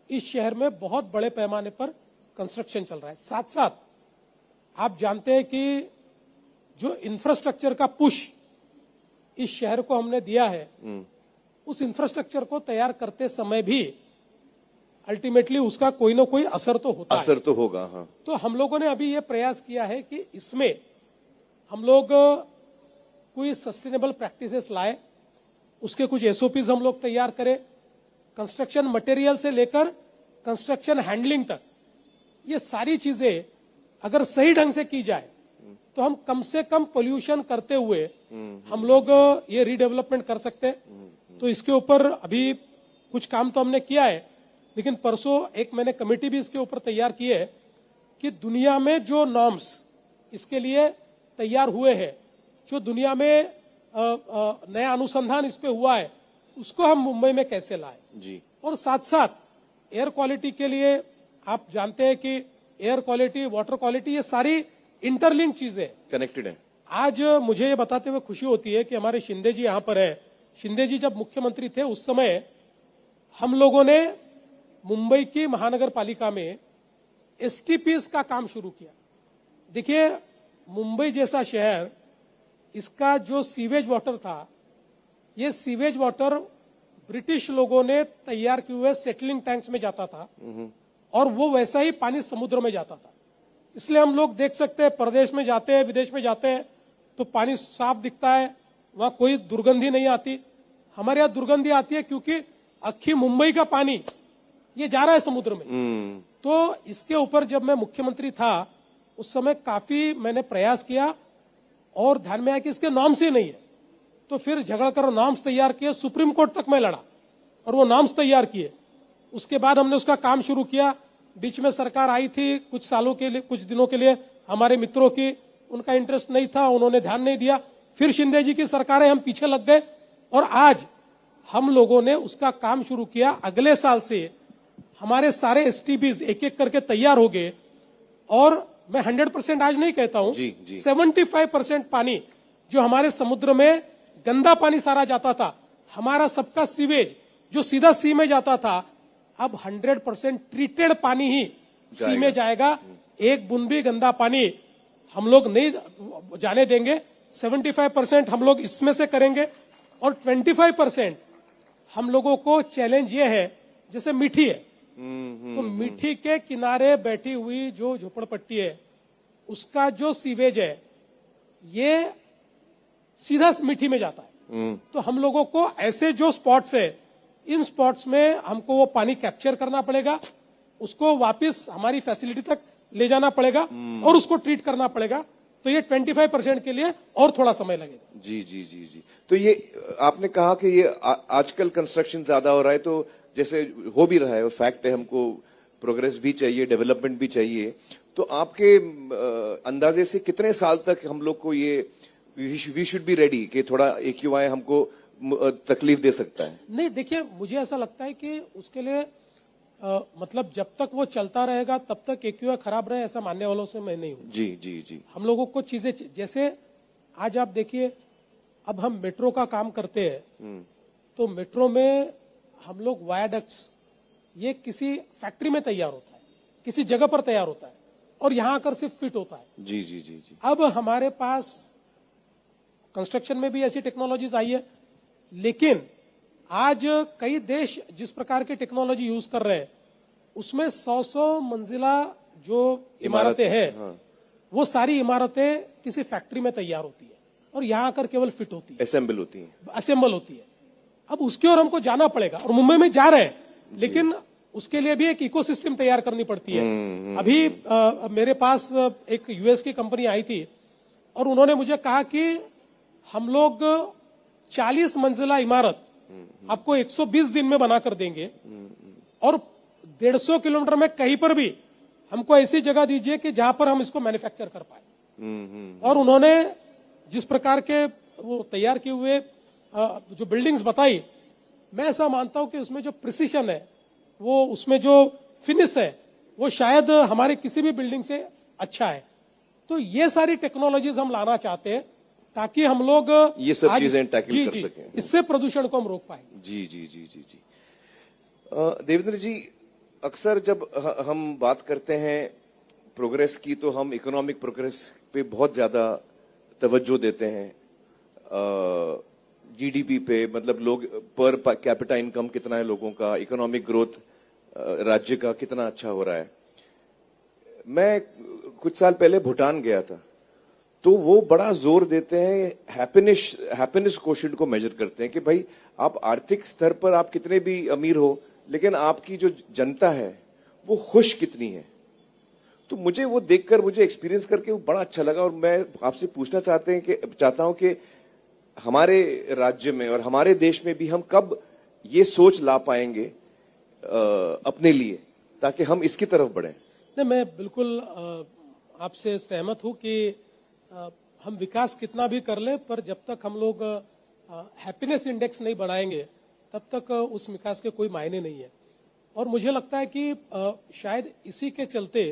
इस शहर में बहुत बड़े पैमाने पर कंस्ट्रक्शन चल रहा है। साथ साथ आप जानते हैं कि जो इंफ्रास्ट्रक्चर का पुश इस शहर को हमने दिया है, उस इंफ्रास्ट्रक्चर को तैयार करते समय भी अल्टीमेटली उसका कोई ना कोई असर तो होता है। असर तो होगा, हाँ। तो हम लोगों ने अभी ये प्रयास किया है कि इसमें हम लोग कोई सस्टेनेबल प्रैक्टिसेस लाए, उसके कुछ एसओपीज हम लोग तैयार करें, कंस्ट्रक्शन मटेरियल से लेकर कंस्ट्रक्शन हैंडलिंग तक ये सारी चीजें अगर सही ढंग से की जाए तो हम कम से कम पोल्यूशन करते हुए हम लोग ये रीडेवलपमेंट कर सकते हैं। तो इसके ऊपर अभी कुछ काम तो हमने किया है, लेकिन परसों एक मैंने कमेटी भी इसके ऊपर तैयार की है कि दुनिया में जो नॉर्म्स इसके लिए तैयार हुए हैं, जो दुनिया में नया अनुसंधान इस पे हुआ है, उसको हम मुंबई में कैसे लाए जी। और साथ साथ एयर क्वालिटी के लिए आप जानते हैं कि एयर क्वालिटी, वाटर क्वालिटी, ये सारी इंटरलिंक चीजें कनेक्टेड है। आज मुझे ये बताते हुए खुशी होती है कि हमारे शिंदे जी यहाँ पर है। शिंदे जी जब मुख्यमंत्री थे उस समय हम लोगों ने मुंबई की महानगर पालिका में एसटीपीज का काम शुरू किया। देखिए, मुंबई जैसा शहर, इसका जो सीवेज वाटर था, ये सीवेज वाटर ब्रिटिश लोगों ने तैयार किए हुए सेटलिंग टैंक्स में जाता था और वो वैसा ही पानी समुद्र में जाता था। इसलिए हम लोग देख सकते हैं, प्रदेश में जाते हैं, विदेश में जाते हैं तो पानी साफ दिखता है, वहां कोई दुर्गंधी नहीं आती। हमारे यहाँ दुर्गंधी आती है क्योंकि अक्खी मुंबई का पानी ये जा रहा है समुद्र में। तो इसके ऊपर जब मैं मुख्यमंत्री था उस समय काफी मैंने प्रयास किया और ध्यान में आया कि इसके नॉर्म्स ही नहीं है। तो फिर झगड़ कर नॉर्म्स तैयार किए, सुप्रीम कोर्ट तक मैं लड़ा और वो नॉर्म्स तैयार किए। उसके बाद हमने उसका काम शुरू किया। बीच में सरकार आई थी कुछ सालों के लिए, कुछ दिनों के लिए, हमारे मित्रों की, उनका इंटरेस्ट नहीं था, उन्होंने ध्यान नहीं दिया। फिर शिंदे जी की सरकारें, हम पीछे लग गए और आज हम लोगों ने उसका काम शुरू किया। अगले साल से हमारे सारे एसटीबीज एक एक करके तैयार हो गए और मैं 100% आज नहीं कहता हूं, 75% पानी जो हमारे समुद्र में गंदा पानी सारा जाता था, हमारा सबका सीवेज जो सीधा सी में जाता था, अब 100% ट्रीटेड पानी ही सी में जाएगा। एक बूंद भी गंदा पानी हम लोग नहीं जाने देंगे। 75% हम लोग इसमें से करेंगे और 25% हम लोगों को चैलेंज ये है, जैसे मीठी है तो मीठी के किनारे बैठी हुई जो झोपड़पट्टी है, उसका जो सीवेज है ये सीधा मीठी में जाता है। तो हम लोगों को ऐसे जो स्पॉट्स है, इन स्पॉट्स में हमको वो पानी कैप्चर करना पड़ेगा, उसको वापस हमारी फैसिलिटी तक ले जाना पड़ेगा और उसको ट्रीट करना पड़ेगा। तो ये 25% के लिए और थोड़ा समय लगेगा। जी जी जी जी। तो ये आपने कहा कि ये आजकल कंस्ट्रक्शन ज्यादा हो रहा है, तो जैसे हो भी रहा है और फैक्ट है, हमको प्रोग्रेस भी चाहिए, डेवलपमेंट भी चाहिए, तो आपके अंदाजे से कितने साल तक हम लोग को ये वी शुड बी रेडी कि थोड़ा AQI हमको तकलीफ दे सकता है? नहीं, देखिए, मुझे ऐसा लगता है कि उसके लिए मतलब जब तक वो चलता रहेगा तब तक AQI खराब रहे, ऐसा मानने वालों से मैं नहीं हूं। जी जी जी। हम लोगों को चीजें, जैसे आज आप देखिए, अब हम मेट्रो का काम करते हैं, तो मेट्रो में हम लोग वायाडक्ट्स, ये किसी फैक्ट्री में तैयार होता है, किसी जगह पर तैयार होता है, और यहां आकर सिर्फ फिट होता है। जी जी जी जी। अब हमारे पास कंस्ट्रक्शन में भी ऐसी टेक्नोलॉजीज आई है, लेकिन आज कई देश जिस प्रकार की टेक्नोलॉजी यूज कर रहे हैं, उसमें 100 मंजिला जो इमारतें हैं, हाँ। वो सारी इमारतें किसी फैक्ट्री में तैयार होती है और यहां आकर केवल फिट होती है, असेंबल होती है। असेंबल होती है। अब उसकी ओर हमको जाना पड़ेगा, और मुंबई में जा रहे हैं, लेकिन उसके लिए भी एक इकोसिस्टम तैयार करनी पड़ती है। अभी मेरे पास एक US की कंपनी आई थी, और उन्होंने मुझे कहा कि हम लोग 40 मंजिला इमारत आपको 120 दिन में बनाकर देंगे, और 150 किलोमीटर में कहीं पर भी हमको ऐसी जगह दीजिए कि जहां पर हम इसको मैन्युफैक्चर कर पाए। और उन्होंने जिस प्रकार के वो तैयार किए हुए जो बिल्डिंग्स बताई, मैं ऐसा मानता हूं कि उसमें जो प्रिसीशन है, वो उसमें जो फिनिश है, वो शायद हमारे किसी भी बिल्डिंग से अच्छा है। तो ये सारी टेक्नोलॉजीज हम लाना चाहते हैं, ताकि हम लोग ये सब चीजें टैकल कर सकें। इससे प्रदूषण को हम रोक पाएंगे। जी जी जी जी जी। देवेंद्र जी, अक्सर जब हम बात करते हैं प्रोग्रेस की, तो हम इकोनॉमिक प्रोग्रेस पे बहुत ज्यादा तवज्जो देते हैं। GDP पे, मतलब लोग पर कैपिटा इनकम कितना है लोगों का, इकोनॉमिक ग्रोथ राज्य का कितना अच्छा हो रहा है। मैं कुछ साल पहले भूटान गया था, तो वो बड़ा जोर देते हैं, हैप्पीनेस कोशेंट को मेजर करते हैं कि भाई आप आर्थिक स्तर पर आप कितने भी अमीर हो, लेकिन आपकी जो जनता है वो खुश कितनी है। तो मुझे वो देखकर, मुझे एक्सपीरियंस करके वो बड़ा अच्छा लगा, और मैं आपसे पूछना चाहता हूं कि हमारे राज्य में और हमारे देश में भी हम कब ये सोच ला पाएंगे अपने लिए, ताकि हम इसकी तरफ बढ़ें। नहीं, मैं बिल्कुल आपसे सहमत हूं कि हम विकास कितना भी कर लें, पर जब तक हम लोग हैप्पीनेस इंडेक्स नहीं बढ़ाएंगे, तब तक उस विकास के कोई मायने नहीं है। और मुझे लगता है कि शायद इसी के चलते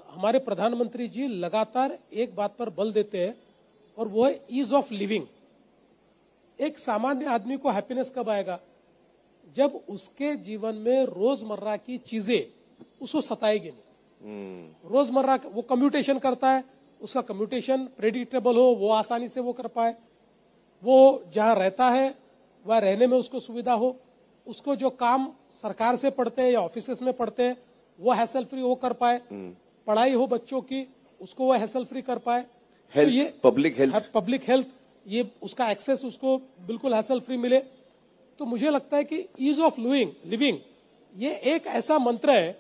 हमारे प्रधानमंत्री जी लगातार एक बात पर बल देते हैं, और वो है ईज ऑफ लिविंग। एक सामान्य आदमी को हैप्पीनेस कब आएगा? जब उसके जीवन में रोजमर्रा की चीजें उसको सताएगी नहीं। रोजमर्रा वो कम्यूटेशन करता है, उसका कम्यूटेशन प्रेडिक्टेबल हो, वो आसानी से वो कर पाए, वो जहां रहता है वह रहने में उसको सुविधा हो, उसको जो काम सरकार से पढ़ते हैं या ऑफिसेस में पढ़ते हैं वो हैसल फ्री वो कर पाए, पढ़ाई हो बच्चों की उसको वो हैसल फ्री कर पाए, हेल्थ, तो ये पब्लिक हेल्थ ये उसका एक्सेस उसको बिल्कुल हैसल फ्री मिले। तो मुझे लगता है कि ईज ऑफ लिविंग ये एक ऐसा मंत्र है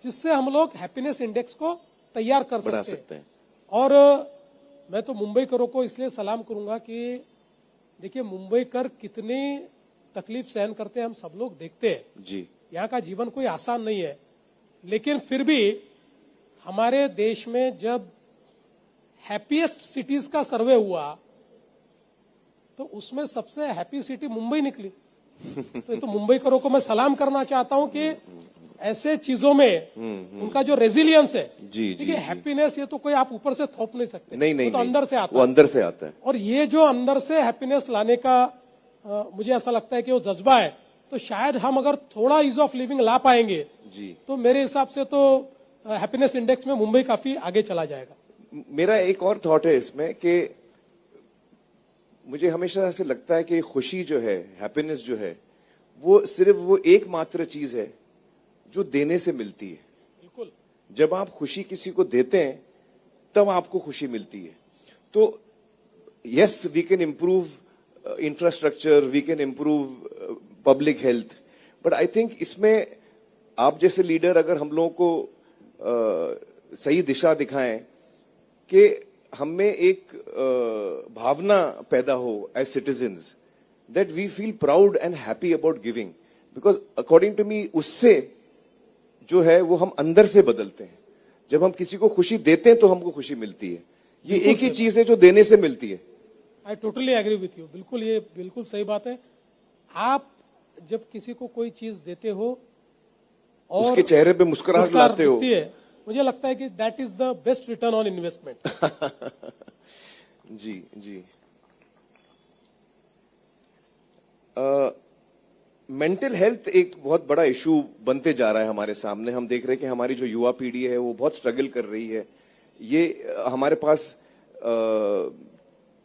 जिससे हम लोग हैप्पीनेस इंडेक्स को तैयार कर सकते हैं। और मैं तो मुंबईकरों को इसलिए सलाम करूंगा कि देखिए, मुंबईकर कितनी तकलीफ सहन करते हैं हम सब लोग देखते हैं जी। यहाँ का जीवन कोई आसान नहीं है, लेकिन फिर भी हमारे देश में जब हैप्पीएस्ट सिटीज का सर्वे हुआ तो उसमें सबसे हैप्पी सिटी मुंबई निकली। तो ये तो मुंबईकरों को मैं सलाम करना चाहता हूं कि ऐसे चीजों में उनका जो रेजिलियंस है, देखिए हैप्पीनेस ये तो कोई आप ऊपर से थोप नहीं सकते, नहीं, तो अंदर से आता है, वो अंदर से आता है। और ये जो अंदर से हैप्पीनेस लाने का मुझे ऐसा लगता है कि वो जज्बा है, तो शायद हम अगर थोड़ा ईज ऑफ लिविंग ला पाएंगे जी, तो मेरे हिसाब से तो हैप्पीनेस इंडेक्स में मुंबई काफी आगे चला जाएगा। मेरा एक और थॉट है इसमें कि मुझे हमेशा ऐसे लगता है कि खुशी जो है, हैप्पीनेस जो है, वो सिर्फ वो एकमात्र चीज है जो देने से मिलती है। बिल्कुल, जब आप खुशी किसी को देते हैं तब आपको खुशी मिलती है। तो yes, we can improve infrastructure, we can improve public health, but I think इसमें आप जैसे लीडर अगर हम लोगों को सही दिशा दिखाएं कि हमें एक भावना पैदा हो as citizens that we feel proud and happy about giving, because according to me उससे जो है वो हम अंदर से बदलते हैं। जब हम किसी को खुशी देते हैं तो हमको खुशी मिलती है। ये एक ही चीज है जो देने से मिलती है। I totally agree with you. बिल्कुल, ये बिल्कुल सही बात है। आप जब किसी को कोई चीज देते हो और उसके चेहरे पे मुस्कुराहट लाते हो, दिखती है, मुझे लगता है कि that is the best return on investment. जी जी। मेंटल हेल्थ एक बहुत बड़ा इशू बनते जा रहा है हमारे सामने। हम देख रहे हैं कि हमारी जो युवा पीढ़ी है वो बहुत स्ट्रगल कर रही है। ये हमारे पास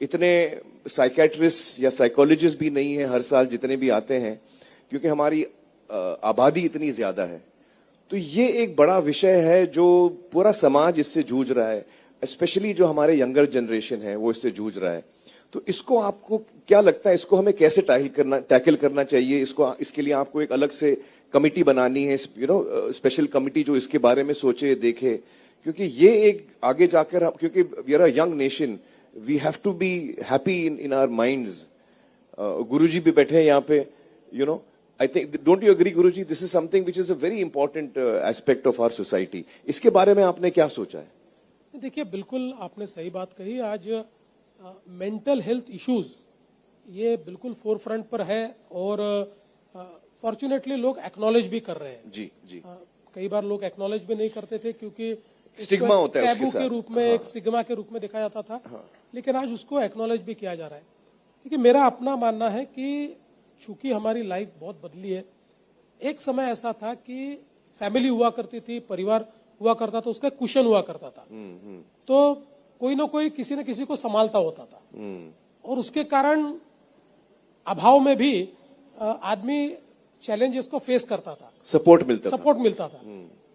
इतने साइकेट्रिस्ट या साइकोलॉजिस्ट भी नहीं है हर साल जितने भी आते हैं, क्योंकि हमारी आबादी इतनी ज्यादा है। तो ये एक बड़ा विषय है जो पूरा समाज इससे जूझ रहा है, स्पेशली जो हमारे यंगर जनरेशन है वो इससे जूझ रहा है। तो इसको आपको क्या लगता है, इसको हमें कैसे टैकल करना चाहिए? इसके लिए आपको एक अलग से कमिटी बनानी है, स्पेशल कमिटी जो इसके बारे में सोचे देखे, क्योंकि ये एक आगे जाकर क्योंकि we are a young nation, we have to be happy in our minds. Guruji भी बैठे हैं यहाँ पे, I think, don't you agree Guruji? This is something which is a very important aspect of our society. इसके बारे में आपने क्या सोचा है? देखिए, बिल्कुल आपने सही बात कही। आज मेंटल हेल्थ इश्यूज ये बिल्कुल फोर फ्रंट पर है और फॉर्चुनेटली लोग एक्नॉलेज भी कर रहे हैं। जी जी। कई बार लोग एक्नॉलेज भी नहीं करते थे क्योंकि स्टिग्मा होता है टैबू उसके साथ। के रूप में, एक स्टिग्मा के रूप में देखा जाता था। लेकिन आज उसको एक्नॉलेज भी किया जा रहा है। क्योंकि मेरा अपना मानना है कि चूंकि हमारी लाइफ बहुत बदली है। एक समय ऐसा था कि फैमिली हुआ करती थी, परिवार हुआ करता था, उसका कुशन हुआ करता था। तो कोई ना कोई किसी न किसी को संभालता होता था और उसके कारण अभाव में भी आदमी चैलेंजेस को फेस करता था, सपोर्ट मिलता था।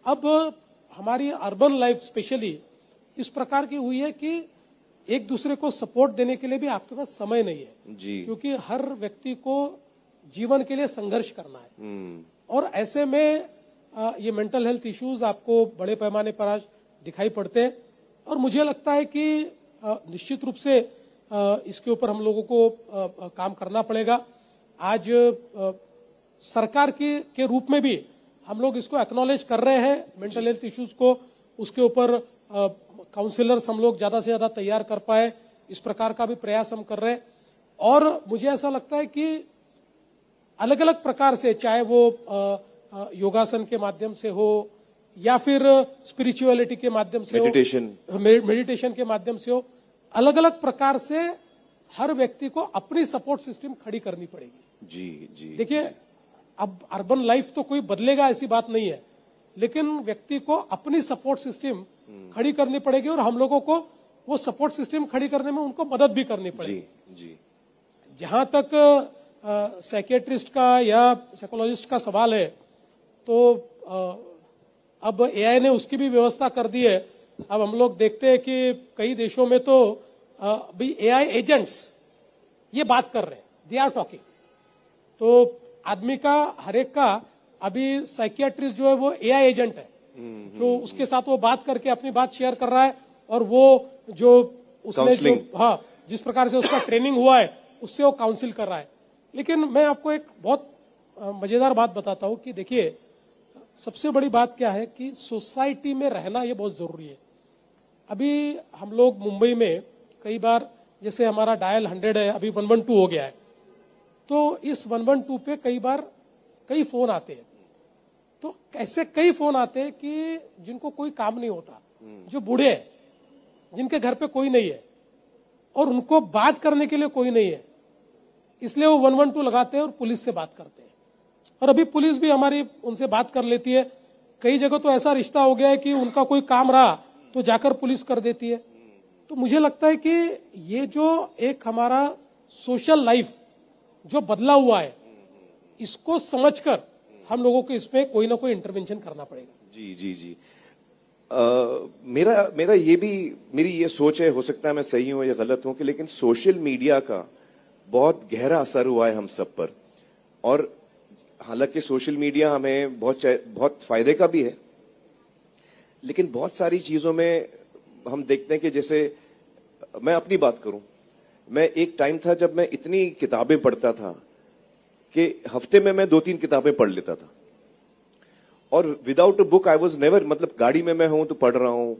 अब हमारी अर्बन लाइफ स्पेशली इस प्रकार की हुई है कि एक दूसरे को सपोर्ट देने के लिए भी आपके पास समय नहीं है जी। क्योंकि हर व्यक्ति को जीवन के लिए संघर्ष करना है। और ऐसे में ये मेंटल हेल्थ इश्यूज आपको बड़े पैमाने पर आज दिखाई पड़ते हैं और मुझे लगता है कि निश्चित रूप से इसके ऊपर हम लोगों को काम करना पड़ेगा। आज सरकार के रूप में भी हम लोग इसको एक्नॉलेज कर रहे हैं, मेंटल हेल्थ इश्यूज को। उसके ऊपर काउंसलर्स हम लोग ज्यादा से ज्यादा तैयार कर पाए, इस प्रकार का भी प्रयास हम कर रहे हैं। और मुझे ऐसा लगता है कि अलग अलग प्रकार से, चाहे वो योगासन के माध्यम से हो या फिर स्पिरिचुअलिटी के माध्यम से मेडिटेशन के माध्यम से हो, अलग अलग प्रकार से हर व्यक्ति को अपनी सपोर्ट सिस्टम खड़ी करनी पड़ेगी। जी जी। देखिए, अब अर्बन लाइफ तो कोई बदलेगा ऐसी बात नहीं है, लेकिन व्यक्ति को अपनी सपोर्ट सिस्टम खड़ी करनी पड़ेगी और हम लोगों को वो सपोर्ट सिस्टम खड़ी करने में उनको मदद भी करनी पड़ेगी। जी जी। जहां तक साइकियाट्रिस्ट का या साइकोलॉजिस्ट का सवाल है, तो अब एआई ने उसकी भी व्यवस्था कर दी है। अब हम लोग देखते हैं कि कई देशों में तो भी एआई एजेंट्स ये बात कर रहे हैं, दे आर टॉकिंग। तो आदमी का, हरेक का अभी साइकियाट्रिस्ट जो है वो एआई एजेंट है, जो उसके साथ वो बात करके अपनी बात शेयर कर रहा है और वो जो उसने जो जिस प्रकार से उसका ट्रेनिंग हुआ है उससे वो काउंसिल कर रहा है। लेकिन मैं आपको एक बहुत मजेदार बात बताता हूं कि देखिए, सबसे बड़ी बात क्या है कि सोसाइटी में रहना ये बहुत जरूरी है। अभी हम लोग मुंबई में कई बार, जैसे हमारा डायल 100 है, अभी 112 हो गया है, तो इस 112 पे कई बार कई फोन आते हैं। तो ऐसे कई फोन आते हैं कि जिनको कोई काम नहीं होता, जो बूढ़े हैं, जिनके घर पे कोई नहीं है और उनको बात करने के लिए कोई नहीं है, इसलिए वो 112 लगाते हैं और पुलिस से बात करते हैं। और अभी पुलिस भी हमारी उनसे बात कर लेती है। कई जगह तो ऐसा रिश्ता हो गया है कि उनका कोई काम रहा तो जाकर पुलिस कर देती है। तो मुझे लगता है कि ये जो एक हमारा सोशल लाइफ जो बदला हुआ है, इसको समझकर हम लोगों को इसमें कोई ना कोई इंटरवेंशन करना पड़ेगा। जी जी जी। मेरा ये भी, मेरी ये सोच है, हो सकता है मैं सही हूं या गलत हूं, कि लेकिन सोशल मीडिया का बहुत गहरा असर हुआ है हम सब पर। और हालांकि सोशल मीडिया हमें बहुत फायदे का भी है, लेकिन बहुत सारी चीजों में हम देखते हैं कि, जैसे मैं अपनी बात करूं, मैं एक टाइम था जब मैं इतनी किताबें पढ़ता था कि हफ्ते में मैं 2-3 किताबें पढ़ लेता था, और without a book I was never, मतलब गाड़ी में मैं हूं तो पढ़ रहा हूं,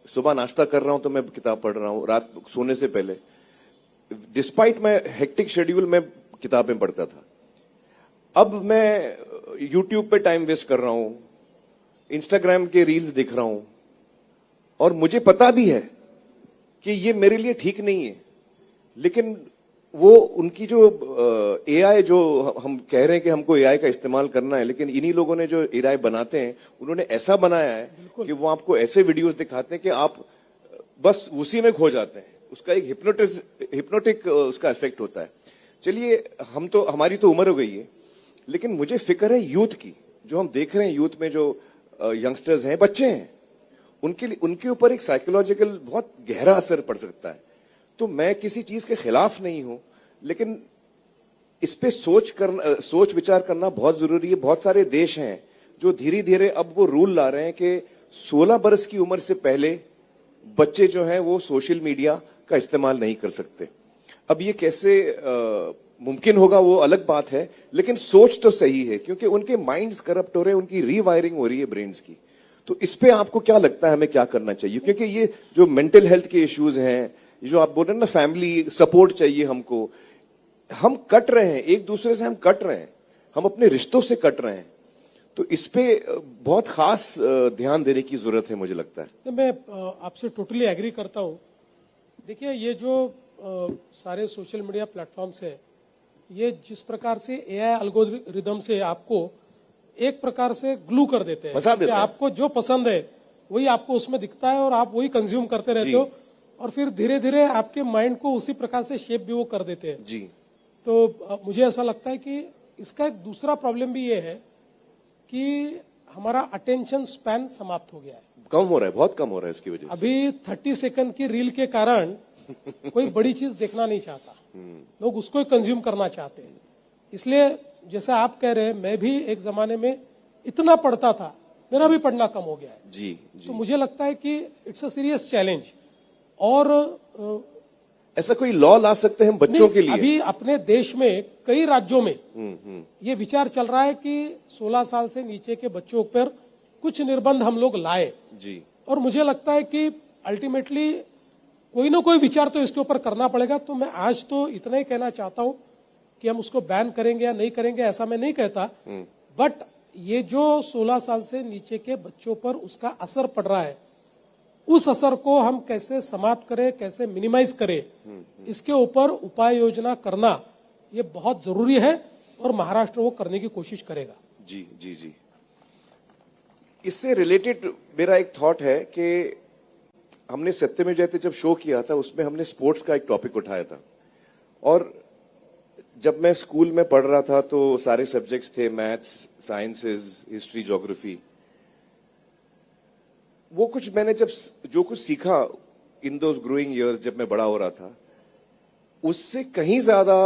सुबह नाश्ता कर रहा हूं तो मैं किताब पढ़ रहा हूं, रात सोने से पहले, डिस्पाइट मैं हेक्टिक शेड्यूल में किताबें पढ़ता था। अब मैं यूट्यूब पे टाइम वेस्ट कर रहा हूं, इंस्टाग्राम के रील्स देख रहा हूं, और मुझे पता भी है कि ये मेरे लिए ठीक नहीं है, लेकिन वो उनकी जो एआई, जो हम कह रहे हैं कि हमको एआई का इस्तेमाल करना है, लेकिन इन्हीं लोगों ने जो एआई बनाते हैं उन्होंने ऐसा बनाया है कि वो आपको ऐसे वीडियोस दिखाते हैं कि आप बस उसी में खो जाते हैं, उसका एक हिप्नोटिक उसका इफेक्ट होता है। चलिए, हम तो, हमारी तो उम्र हो गई है, लेकिन मुझे फिक्र है यूथ की, जो हम देख रहे हैं यूथ में जो यंगस्टर्स हैं, बच्चे हैं, उनके लिए, उनके ऊपर एक साइकोलॉजिकल बहुत गहरा असर पड़ सकता है। तो मैं किसी चीज के खिलाफ नहीं हूं, लेकिन इस पे सोच विचार करना बहुत जरूरी है। बहुत सारे देश हैं जो धीरे धीरे अब वो रूल ला रहे हैं कि 16 बरस की उम्र से पहले बच्चे जो हैं वो सोशल मीडिया का इस्तेमाल नहीं कर सकते। अब ये कैसे मुमकिन होगा वो अलग बात है, लेकिन सोच तो सही है, क्योंकि उनके माइंड्स करप्ट हो रहे हैं, उनकी रीवायरिंग हो रही है ब्रेन्स की। तो इस पे आपको क्या लगता है हमें क्या करना चाहिए? क्योंकि ये जो मेंटल हेल्थ के इश्यूज हैं, जो आप बोल रहे हैं ना, फैमिली सपोर्ट चाहिए हमको, हम कट रहे हैं एक दूसरे से, हम कट रहे हैं, हम अपने रिश्तों से कट रहे हैं। तो इस पे बहुत खास ध्यान देने की जरूरत है, मुझे लगता है। मैं आपसे टोटली एग्री करता हूं। देखिए, ये जो सारे सोशल मीडिया प्लेटफॉर्म्स है, ये जिस प्रकार से एआई एल्गोरिदम से आपको एक प्रकार से ग्लू कर देते हैं, फंसा देते हैं। आपको जो पसंद है वही आपको उसमें दिखता है और आप वही कंज्यूम करते रहते हो, और फिर धीरे धीरे आपके माइंड को उसी प्रकार से शेप भी वो कर देते हैं जी। तो मुझे ऐसा लगता है कि इसका एक दूसरा प्रॉब्लम भी ये है कि हमारा अटेंशन स्पैन समाप्त हो गया है, कम हो रहा है, बहुत कम हो रहा है इसकी वजह से। अभी 30 सेकंड की रील के कारण कोई बड़ी चीज देखना नहीं चाहता, लोग उसको ही कंज्यूम करना चाहते हैं। इसलिए जैसा आप कह रहे हैं, मैं भी एक जमाने में इतना पढ़ता था, मेरा भी पढ़ना कम हो गया है। जी। तो मुझे लगता है कि इट्स अ सीरियस चैलेंज। और ऐसा कोई लॉ ला सकते हैं बच्चों के लिए? अभी अपने देश में कई राज्यों में ये विचार चल रहा है कि 16 साल से नीचे के बच्चों पर कुछ निर्बंध हम लोग लाए जी। और मुझे लगता है कि अल्टीमेटली कोई ना कोई विचार तो इसके ऊपर करना पड़ेगा। तो मैं आज तो इतना ही कहना चाहता हूं कि हम उसको बैन करेंगे या नहीं करेंगे, ऐसा मैं नहीं कहता, बट ये जो 16 साल से नीचे के बच्चों पर उसका असर पड़ रहा है, उस असर को हम कैसे समाप्त करें, कैसे मिनिमाइज करें, इसके ऊपर उपाय योजना करना ये बहुत जरूरी है और महाराष्ट्र वो करने की कोशिश करेगा। जी जी जी। इससे रिलेटेड मेरा एक थॉट है कि हमने सत्यमेव जयते जब शो किया था, उसमें हमने स्पोर्ट्स का एक टॉपिक उठाया था, और जब मैं स्कूल में पढ़ रहा था तो सारे सब्जेक्ट्स थे, मैथ्स, साइंसेस, हिस्ट्री, ज्योग्राफी। वो कुछ मैंने जब जो कुछ सीखा इन दोज ग्रोइंग इयर्स, जब मैं बड़ा हो रहा था, उससे कहीं ज्यादा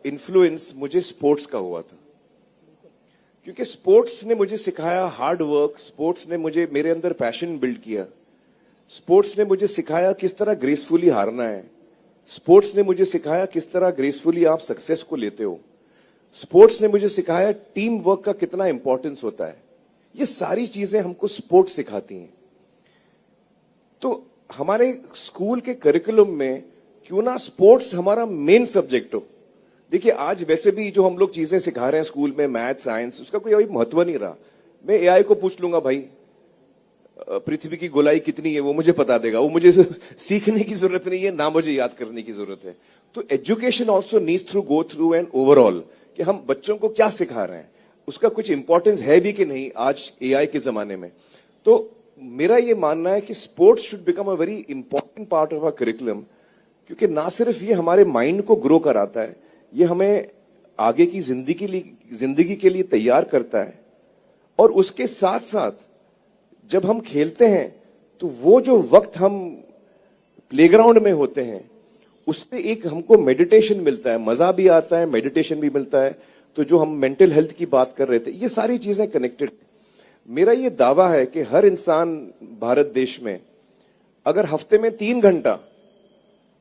इन्फ्लुएंस मुझे स्पोर्ट्स का हुआ था। क्योंकि स्पोर्ट्स ने मुझे सिखाया हार्ड वर्क, स्पोर्ट्स ने मुझे, मेरे अंदर पैशन बिल्ड किया, स्पोर्ट्स ने मुझे सिखाया किस तरह ग्रेसफुली हारना है, स्पोर्ट्स ने मुझे सिखाया किस तरह ग्रेसफुली आप सक्सेस को लेते हो, स्पोर्ट्स ने मुझे सिखाया टीम वर्क का कितना इंपॉर्टेंस होता है। ये सारी चीजें हमको स्पोर्ट्स सिखाती हैं। तो हमारे स्कूल के करिकुलम में क्यों ना स्पोर्ट्स हमारा मेन सब्जेक्ट हो। देखिए, आज वैसे भी जो हम लोग चीजें सिखा रहे हैं स्कूल में, मैथ, साइंस, उसका कोई अभी महत्व नहीं रहा। मैं एआई को पूछ लूंगा, भाई पृथ्वी की गोलाई कितनी है, वो मुझे बता देगा, वो मुझे सीखने की जरूरत नहीं है, ना मुझे याद करने की जरूरत है। तो education also needs to go through an overall, कि हम बच्चों को क्या सिखा रहे हैं, उसका कुछ इंपॉर्टेंस है भी कि नहीं आज एआई के जमाने में। तो मेरा ये मानना है कि sports should become a very important part of our curriculum, क्योंकि ना सिर्फ ये हमारे माइंड को ग्रो कराता है, ये हमें आगे की जिंदगी के लिए तैयार करता है। और उसके साथ साथ जब हम खेलते हैं तो वो जो वक्त हम प्लेग्राउंड में होते हैं, उससे एक हमको मेडिटेशन मिलता है, मजा भी आता है, मेडिटेशन भी मिलता है। तो जो हम मेंटल हेल्थ की बात कर रहे थे, ये सारी चीजें कनेक्टेड। मेरा ये दावा है कि हर इंसान भारत देश में अगर हफ्ते में 3 घंटा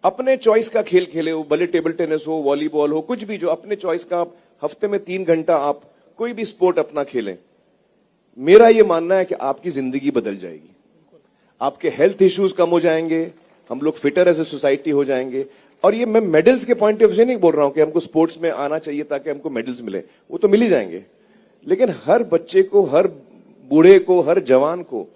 अपने चॉइस का खेल खेले, हो भले टेबल टेनिस हो, वॉलीबॉल हो, कुछ भी जो अपने चॉइस का आप हफ्ते में 3 घंटा आप कोई भी स्पोर्ट अपना खेलें, मेरा ये मानना है कि आपकी जिंदगी बदल जाएगी, आपके हेल्थ इश्यूज कम हो जाएंगे, हम लोग फिटर एज ए सोसाइटी हो जाएंगे। और ये मैं मेडल्स के पॉइंट ऑफ व्यू से नहीं बोल रहा हूं कि हमको स्पोर्ट्स में आना चाहिए ताकि हमको मेडल्स मिले, वो तो मिल ही जाएंगे, लेकिन हर बच्चे को, हर बूढ़े को, हर जवान को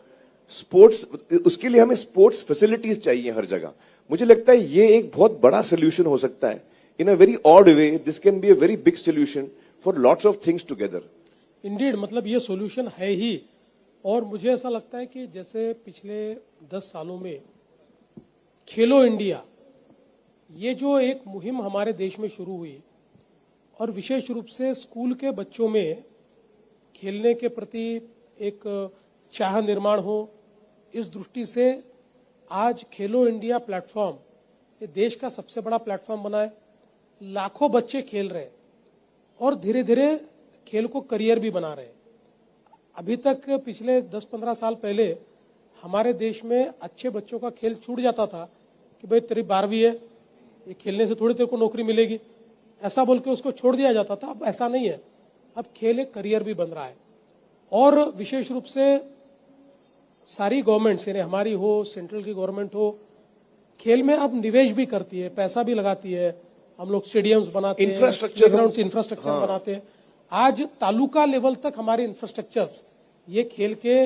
स्पोर्ट्स, उसके लिए हमें स्पोर्ट्स फैसिलिटीज चाहिए हर जगह। मुझे लगता है ये एक बहुत बड़ा सोल्यूशन हो सकता है। In a very odd way this can be a very big solution for lots of things together. Indeed, मतलब ये सॉल्यूशन है ही। और मुझे ऐसा लगता है कि जैसे पिछले 10 सालों में खेलो इंडिया, ये जो एक मुहिम हमारे देश में शुरू हुई और विशेष रूप से स्कूल के बच्चों में खेलने के प्रति एक चाह निर्माण हो, इस दृष्टि से आज खेलो इंडिया प्लेटफॉर्म ये देश का सबसे बड़ा प्लेटफॉर्म बना है। लाखों बच्चे खेल रहे हैं और धीरे धीरे खेल को करियर भी बना रहे हैं। अभी तक पिछले 10-15 साल पहले हमारे देश में अच्छे बच्चों का खेल छूट जाता था कि भाई तेरी 12वीं है, ये खेलने से थोड़ी तेरे को नौकरी मिलेगी, ऐसा बोल के उसको छोड़ दिया जाता था। अब ऐसा नहीं है, अब खेल एक करियर भी बन रहा है। और विशेष रूप से सारी गवर्नमेंट्स, यानी हमारी हो, सेंट्रल की गवर्नमेंट हो, खेल में अब निवेश भी करती है, पैसा भी लगाती है। हम लोग स्टेडियम्स बनाते हैं, इंफ्रास्ट्रक्चर बनाते हैं। आज तालुका लेवल तक हमारे इंफ्रास्ट्रक्चर्स ये खेल के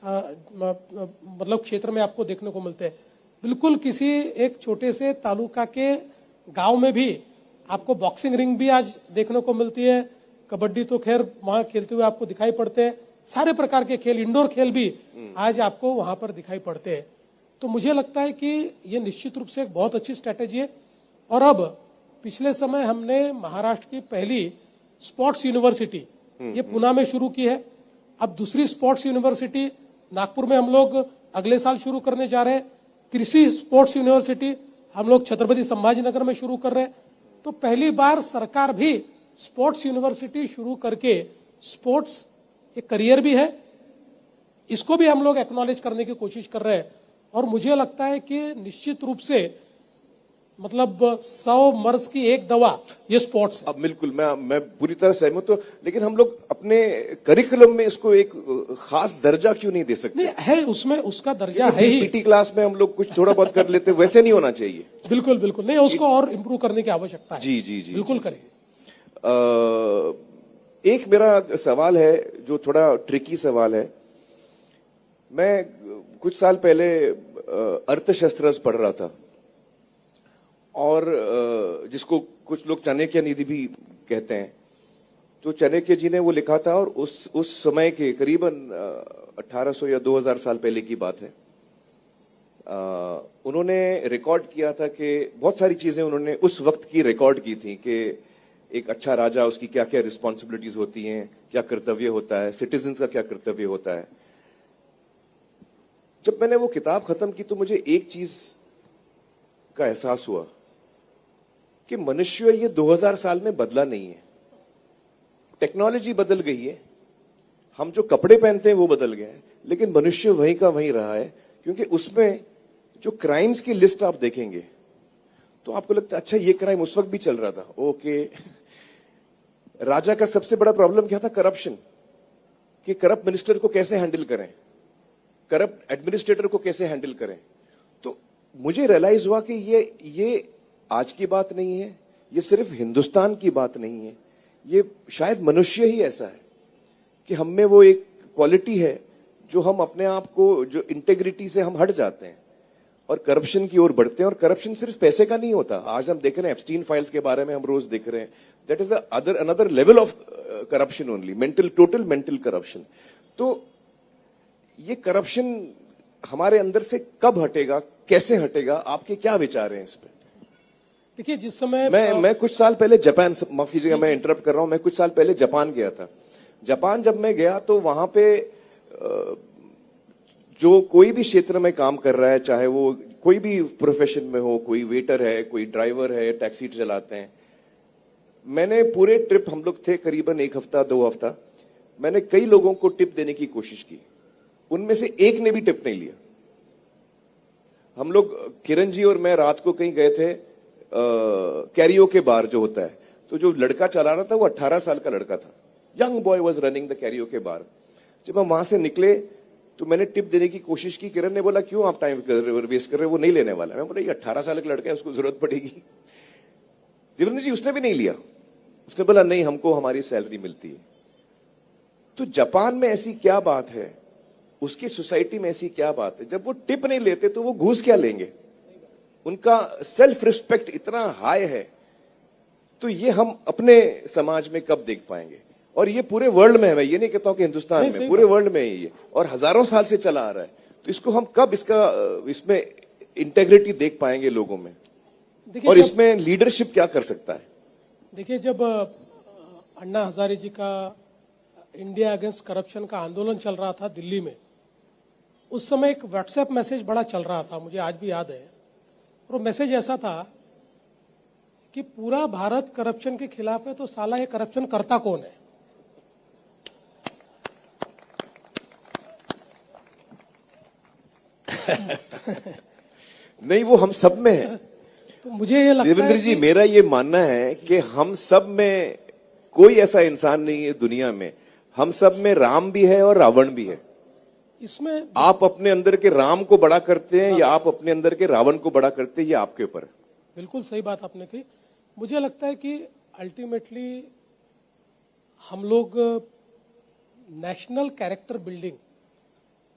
मतलब क्षेत्र में आपको देखने को मिलते हैं। बिल्कुल किसी एक छोटे से तालुका के गांव में भी आपको बॉक्सिंग रिंग भी आज देखने को मिलती है। कबड्डी तो खैर वहां खेलते हुए आपको दिखाई पड़ते हैं। सारे प्रकार के खेल, इंडोर खेल भी आज आपको वहां पर दिखाई पड़ते हैं। तो मुझे लगता है कि ये निश्चित रूप से एक बहुत अच्छी स्ट्रैटेजी है। और अब पिछले समय हमने महाराष्ट्र की पहली स्पोर्ट्स यूनिवर्सिटी ये पुणे में शुरू की है। अब दूसरी स्पोर्ट्स यूनिवर्सिटी नागपुर में हम लोग अगले साल शुरू करने जा रहे हैं। तीसरी स्पोर्ट्स यूनिवर्सिटी हम लोग छत्रपति संभाजीनगर में शुरू कर रहे हैं। तो पहली बार सरकार भी स्पोर्ट्स यूनिवर्सिटी शुरू करके स्पोर्ट्स एक करियर भी है, इसको भी हम लोग एक्नॉलेज करने की कोशिश कर रहे हैं। और मुझे लगता है कि निश्चित रूप से मतलब 100 मर्ज की एक दवा ये स्पोर्ट्स है। अब बिल्कुल मैं पूरी तरह सहमत हूं, लेकिन हम लोग अपने करिकुलम में इसको एक खास दर्जा क्यों नहीं दे सकते? नहीं है, उसमें उसका दर्जा है ही। पीटी क्लास में हम लोग कुछ थोड़ा बहुत कर लेते, वैसे नहीं होना चाहिए। बिल्कुल बिल्कुल नहीं, उसको और इम्प्रूव करने की आवश्यकता है। जी जी जी, बिल्कुल करेंगे। एक मेरा सवाल है जो थोड़ा ट्रिकी सवाल है। मैं कुछ साल पहले अर्थशास्त्र पढ़ रहा था और जिसको कुछ लोग चाणक्य नीति भी कहते हैं। तो चाणक्य जी ने वो लिखा था और उस समय के करीबन 1800 या 2000 साल पहले की बात है। उन्होंने रिकॉर्ड किया था कि बहुत सारी चीजें उन्होंने उस वक्त की रिकॉर्ड की थी कि एक अच्छा राजा, उसकी क्या क्या रिस्पॉन्सिबिलिटीज होती हैं, क्या कर्तव्य होता है, सिटीजन्स का क्या कर्तव्य होता है। जब मैंने वो किताब खत्म की तो मुझे एक चीज का एहसास हुआ कि मनुष्य ये 2000 साल में बदला नहीं है। टेक्नोलॉजी बदल गई है, हम जो कपड़े पहनते हैं वो बदल गए हैं, लेकिन मनुष्य वहीं का वहीं रहा है। क्योंकि उसमें जो क्राइम्स की लिस्ट आप देखेंगे तो आपको लगता है अच्छा ये क्राइम उस वक्त भी चल रहा था, ओके। राजा का सबसे बड़ा प्रॉब्लम क्या था? करप्शन, कि करप्ट मिनिस्टर को कैसे हैंडल करें, करप्ट एडमिनिस्ट्रेटर को कैसे हैंडल करें। तो मुझे रियलाइज हुआ कि ये आज की बात नहीं है, ये सिर्फ हिंदुस्तान की बात नहीं है, ये शायद मनुष्य ही ऐसा है कि हम में वो एक क्वालिटी है जो हम अपने आप को, जो इंटेग्रिटी से हम हट जाते हैं और करप्शन की ओर बढ़ते हैं। और करप्शन सिर्फ पैसे का नहीं होता। आज हम देख रहे हैं एप्स्टीन फाइल्स के बारे में हम रोज देख रहे हैं। That is another level of corruption only, total mental corruption. तो ये करप्शन हमारे अंदर से कब हटेगा, कैसे हटेगा, आपके क्या विचार हैं इस पे? देखिए, जिस समय मैं कुछ साल पहले जापान, माफ कीजिएगा मैं इंटरप्ट कर रहा हूं, मैं कुछ साल पहले जापान गया था। जापान जब मैं गया तो वहां पे जो कोई भी क्षेत्र में काम कर रहा है, चाहे वो कोई भी प्रोफेशन में हो, कोई वेटर है, कोई ड्राइवर है, टैक्सी चलाते हैं, मैंने पूरे ट्रिप, हम लोग थे करीबन 1 हफ्ता 2 हफ्ता, मैंने कई लोगों को टिप देने की कोशिश की, उनमें से एक ने भी टिप नहीं लिया। हम लोग, किरण जी और मैं रात को कहीं गए थे कैरियो के बार जो होता है, तो जो लड़का चला रहा था वो 18 साल का लड़का था. Young boy was running the karaoke bar. जब हम वहां से निकले तो मैंने टिप देने की कोशिश की. किरण ने बोला क्यों आप टाइम वेस्ट कर रहे हो, वो नहीं लेने वाला. मैं बोला ये 18 साल का लड़का है, उसको जरूरत पड़ेगी. देवेंद्र जी उसने भी नहीं लिया. उसने बोला नहीं, हमको हमारी सैलरी मिलती है. तो जापान में ऐसी क्या बात है, उसकी सोसाइटी में ऐसी क्या बात है, जब वो टिप नहीं लेते तो वो घूस क्या लेंगे. उनका सेल्फ रिस्पेक्ट इतना हाई है. तो ये हम अपने समाज में कब देख पाएंगे. और ये पूरे वर्ल्ड में है. मैं ये नहीं कहता हूं कि हिंदुस्तान में, पूरे वर्ल्ड में है ये, और हजारों साल से चला आ रहा है. तो इसको हम कब इसमें इंटेग्रिटी देख पाएंगे लोगों में, और इसमें लीडरशिप क्या कर सकता है. देखिए, जब अन्ना हजारे जी का इंडिया अगेंस्ट करप्शन का आंदोलन चल रहा था दिल्ली में, उस समय एक व्हाट्सएप मैसेज बड़ा चल रहा था, मुझे आज भी याद है. और वो मैसेज ऐसा था कि पूरा भारत करप्शन के खिलाफ है, तो साला ये करप्शन करता कौन है. नहीं, वो हम सब में है. तो मुझे ये लगता देवेंद्र है जी, मेरा ये मानना है कि हम सब में कोई ऐसा इंसान नहीं है दुनिया में. हम सब में राम भी है और रावण भी है. इसमें आप अपने अंदर के राम को बड़ा करते हैं या आप अपने अंदर के रावण को बड़ा करते हैं, ये आपके ऊपर है. बिल्कुल सही बात आपने कही. मुझे लगता है कि अल्टीमेटली हम लोग नेशनल कैरेक्टर बिल्डिंग,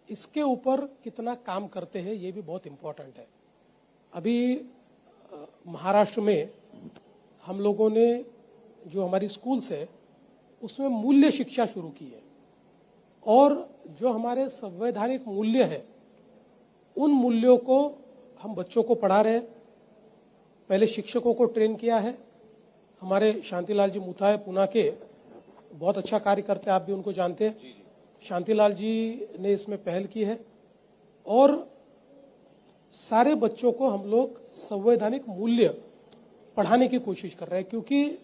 इसके ऊपर कितना काम करते हैं, ये भी बहुत इम्पोर्टेंट है. अभी महाराष्ट्र में हम लोगों ने जो हमारी स्कूल्स है उसमें मूल्य शिक्षा शुरू की है. और जो हमारे संवैधानिक मूल्य है, उन मूल्यों को हम बच्चों को पढ़ा रहे हैं. पहले शिक्षकों को ट्रेन किया है. हमारे शांतिलाल जी मुथाए पुणे के बहुत अच्छा कार्य करते हैं, आप भी उनको जानते हैं. शांतिलाल जी ने इसमें पहल की है. और सारे बच्चों को हम लोग संवैधानिक मूल्य पढ़ाने की कोशिश कर रहे हैं, क्योंकि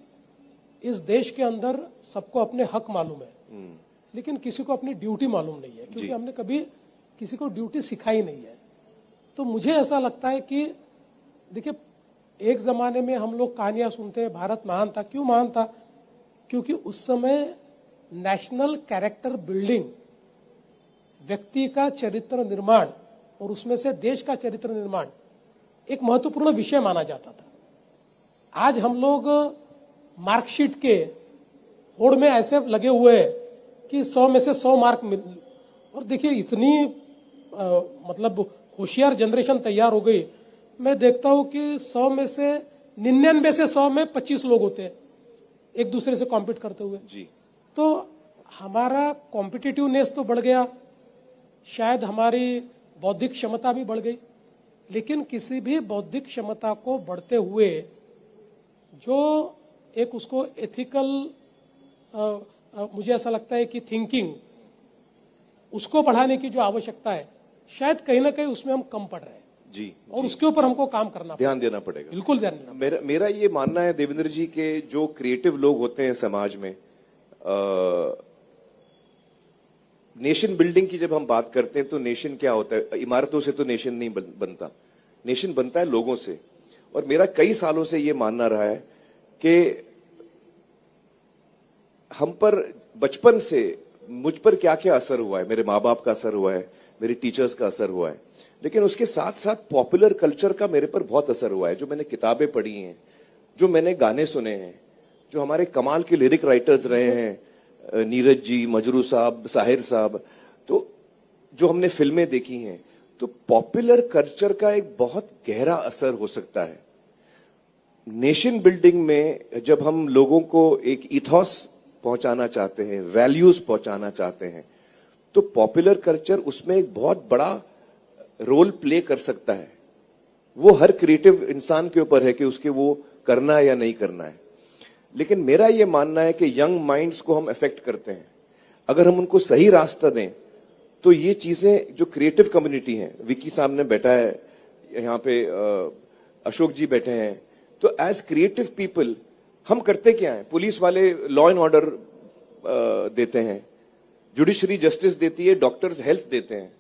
इस देश के अंदर सबको अपने हक मालूम है, लेकिन किसी को अपनी ड्यूटी मालूम नहीं है, क्योंकि हमने कभी किसी को ड्यूटी सिखाई नहीं है. तो मुझे ऐसा लगता है कि देखिए, एक जमाने में हम लोग कहानियां सुनते हैं भारत महान था. क्यों महान था? क्योंकि उस समय नेशनल कैरेक्टर बिल्डिंग, व्यक्ति का चरित्र निर्माण और उसमें से देश का चरित्र निर्माण एक महत्वपूर्ण विषय माना जाता था. आज हम लोग मार्कशीट के होड़ में ऐसे लगे हुए हैं कि 100 में से 100 मार्क मिल. और देखिए, इतनी मतलब होशियार जनरेशन तैयार हो गई. मैं देखता हूं कि 100 में से 99 से 100 में 25 लोग होते हैं एक दूसरे से कॉम्पीट करते हुए जी. तो हमारा कॉम्पिटिटिवनेस तो बढ़ गया, शायद हमारी बौद्धिक क्षमता भी बढ़ गई. लेकिन किसी भी बौद्धिक क्षमता को बढ़ते हुए जो एक उसको एथिकल, मुझे ऐसा लगता है कि थिंकिंग, उसको बढ़ाने की जो आवश्यकता है, शायद कहीं ना कहीं उसमें हम कम पड़ रहे हैं. जी. और उसके ऊपर हमको काम करना, ध्यान देना पड़ेगा. बिल्कुल ध्यान देना. मेरा ये मानना है देवेंद्र जी के जो क्रिएटिव लोग होते हैं समाज में, नेशन बिल्डिंग की जब हम बात करते हैं तो नेशन क्या होता है? इमारतों से तो नेशन नहीं बनता. नेशन बनता है लोगों से. और मेरा कई सालों से ये मानना रहा है कि हम पर बचपन से मुझ पर क्या क्या असर हुआ है. मेरे माँ बाप का असर हुआ है, मेरे टीचर्स का असर हुआ है, लेकिन उसके साथ साथ पॉपुलर कल्चर का मेरे पर बहुत असर हुआ है. जो मैंने किताबें पढ़ी हैं, जो मैंने गाने सुने हैं, जो हमारे कमाल के लिरिक राइटर्स रहे हैं, नीरज जी, मजरू साहब, साहिर साहब, तो जो हमने फिल्में देखी हैं, तो पॉपुलर कल्चर का एक बहुत गहरा असर हो सकता है. नेशन बिल्डिंग में जब हम लोगों को एक इथॉस पहुंचाना चाहते हैं, वैल्यूज पहुंचाना चाहते हैं, तो पॉपुलर कल्चर उसमें एक बहुत बड़ा रोल प्ले कर सकता है. वो हर क्रिएटिव इंसान के ऊपर है कि उसके वो करना है या नहीं करना है. लेकिन मेरा ये मानना है कि यंग माइंड्स को हम अफेक्ट करते हैं. अगर हम उनको सही रास्ता दें तो ये चीजें, जो क्रिएटिव कम्युनिटी है, विकी सामने बैठा है, यहाँ पे अशोक जी बैठे हैं, तो एज क्रिएटिव पीपल हम करते क्या है? पुलिस वाले लॉ एंड ऑर्डर देते हैं, जुडिशरी जस्टिस देती है, डॉक्टर्स हेल्थ देते हैं.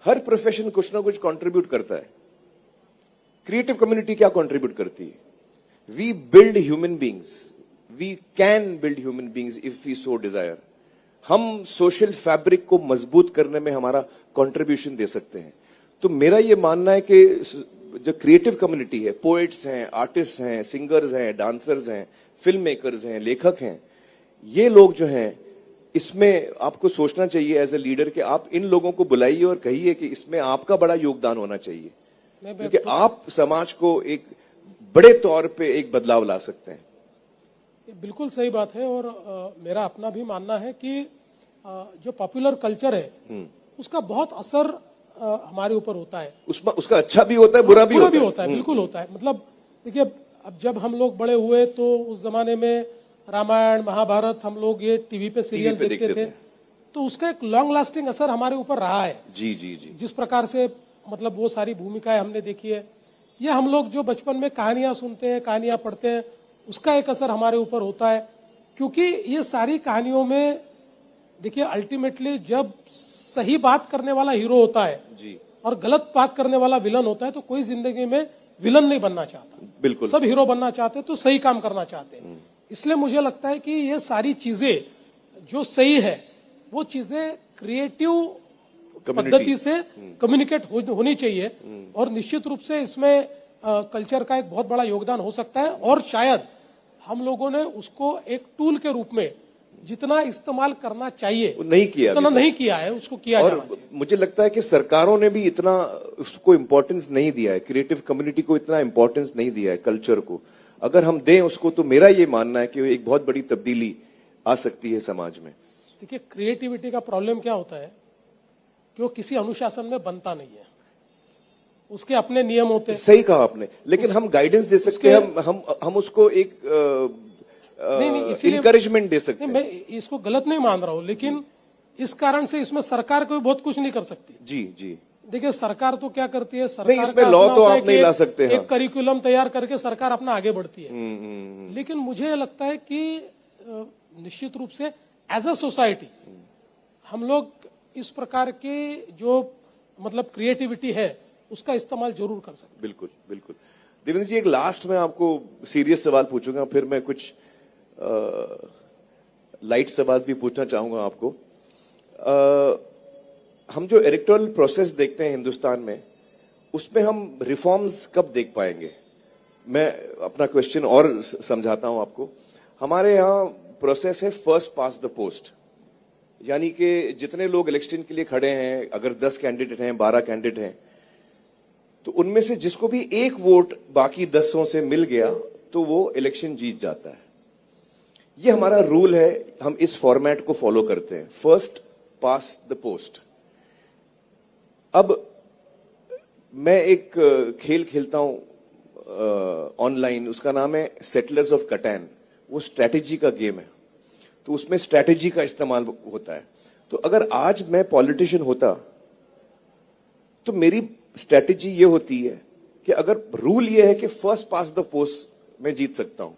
हर प्रोफेशन कुछ ना कुछ कंट्रीब्यूट करता है. क्रिएटिव कम्युनिटी क्या कंट्रीब्यूट करती है? We build human beings, we can build human beings if we so desire. हम सोशल फैब्रिक को मजबूत करने में हमारा कंट्रीब्यूशन दे सकते हैं। तो मेरा ये मानना है कि जो क्रिएटिव कम्युनिटी है, पोएट्स हैं, आर्टिस्ट हैं, सिंगर्स हैं, डांसर्स हैं, फिल्म मेकर्स हैं, लेखक हैं, ये लोग जो हैं, इसमें आपको सोचना चाहिए एज ए लीडर कि आप इन लोगों को बुलाइए और कहिए कि इसमें आपका बड़ा योगदान होना चाहिए, क्योंकि आप समाज को एक बड़े तौर पे एक बदलाव ला सकते हैं। ये बिल्कुल सही बात है। और मेरा अपना भी मानना है कि जो पॉपुलर कल्चर है उसका बहुत असर हमारे ऊपर होता है। उसमें उसका अच्छा भी होता है, बुरा भी होता है। बिल्कुल होता है। मतलब देखिए, अब जब हम लोग बड़े हुए तो उस जमाने में रामायण महाभारत हम लोग ये टीवी पे सीरियल देखते थे, तो उसका एक लॉन्ग लास्टिंग असर हमारे ऊपर रहा है। जी जी जी। जिस प्रकार से मतलब वो सारी भूमिकाएं हमने देखी है, या हम लोग जो बचपन में कहानियां सुनते हैं, कहानियां पढ़ते हैं, उसका एक असर हमारे ऊपर होता है। क्योंकि ये सारी कहानियों में देखिए, अल्टीमेटली जब सही बात करने वाला हीरो होता है जी, और गलत बात करने वाला विलन होता है, तो कोई जिंदगी में विलन नहीं बनना चाहता। बिल्कुल, सब हीरो बनना चाहते हैं, तो सही काम करना चाहते हैं। इसलिए मुझे लगता है कि ये सारी चीजें जो सही है, वो चीजें क्रिएटिव पद्धति से कम्युनिकेट होनी चाहिए। और निश्चित रूप से इसमें कल्चर का एक बहुत बड़ा योगदान हो सकता है। और शायद हम लोगों ने उसको एक टूल के रूप में जितना इस्तेमाल करना चाहिए नहीं किया, उतना नहीं किया है, उसको किया जाना चाहिए। और मुझे लगता है कि सरकारों ने भी इतना उसको इम्पोर्टेंस नहीं दिया है, क्रिएटिव कम्युनिटी को इतना इम्पोर्टेंस नहीं दिया है, कल्चर को। अगर हम दें उसको, तो मेरा ये मानना है कि एक बहुत बड़ी तब्दीली आ सकती है समाज में। देखिए, क्रिएटिविटी का प्रॉब्लम क्या होता है कि वो किसी अनुशासन में बनता नहीं है, उसके अपने नियम होते हैं। सही कहा आपने, लेकिन हम गाइडेंस दे सकते हैं, हम उसको एक नहीं, इनकरेजमेंट दे सकते हैं। मैं इसको गलत नहीं मान रहा हूं, लेकिन इस कारण से इसमें सरकार कोई बहुत कुछ नहीं कर सकती। जी जी। देखिए, सरकार तो क्या करती है, सरकार नहीं, इसमें लॉ तो आप नहीं ला सकते हैं। एक करिकुलम तैयार करके सरकार अपना आगे बढ़ती है। लेकिन मुझे लगता है कि निश्चित रूप से एज अ सोसाइटी हम लोग इस प्रकार की जो मतलब क्रिएटिविटी है उसका इस्तेमाल जरूर कर सकते हैं। बिल्कुल बिल्कुल। देवेंद्र जी, एक लास्ट में आपको सीरियस सवाल पूछूंगा, फिर मैं कुछ लाइट सवाल भी पूछना चाहूंगा आपको। हम जो इलेक्टोरल प्रोसेस देखते हैं हिंदुस्तान में, उसमें हम रिफॉर्म्स कब देख पाएंगे? मैं अपना क्वेश्चन और समझाता हूं आपको। हमारे यहाँ प्रोसेस है फर्स्ट पास द पोस्ट, यानी कि जितने लोग इलेक्शन के लिए खड़े हैं, अगर 10 कैंडिडेट हैं, 12 कैंडिडेट हैं, तो उनमें से जिसको भी एक वोट बाकी 10 से मिल गया तो वो इलेक्शन जीत जाता है। ये हमारा रूल है, हम इस फॉर्मेट को फॉलो करते हैं, फर्स्ट पास द पोस्ट। अब मैं एक खेल खेलता हूं ऑनलाइन, उसका नाम है सेटलर्स ऑफ कटैन। वो स्ट्रैटेजी का गेम है, तो उसमें स्ट्रैटेजी का इस्तेमाल होता है। तो अगर आज मैं पॉलिटिशियन होता तो मेरी स्ट्रैटेजी ये होती है कि अगर रूल ये है कि फर्स्ट पास द पोस्ट मैं जीत सकता हूं,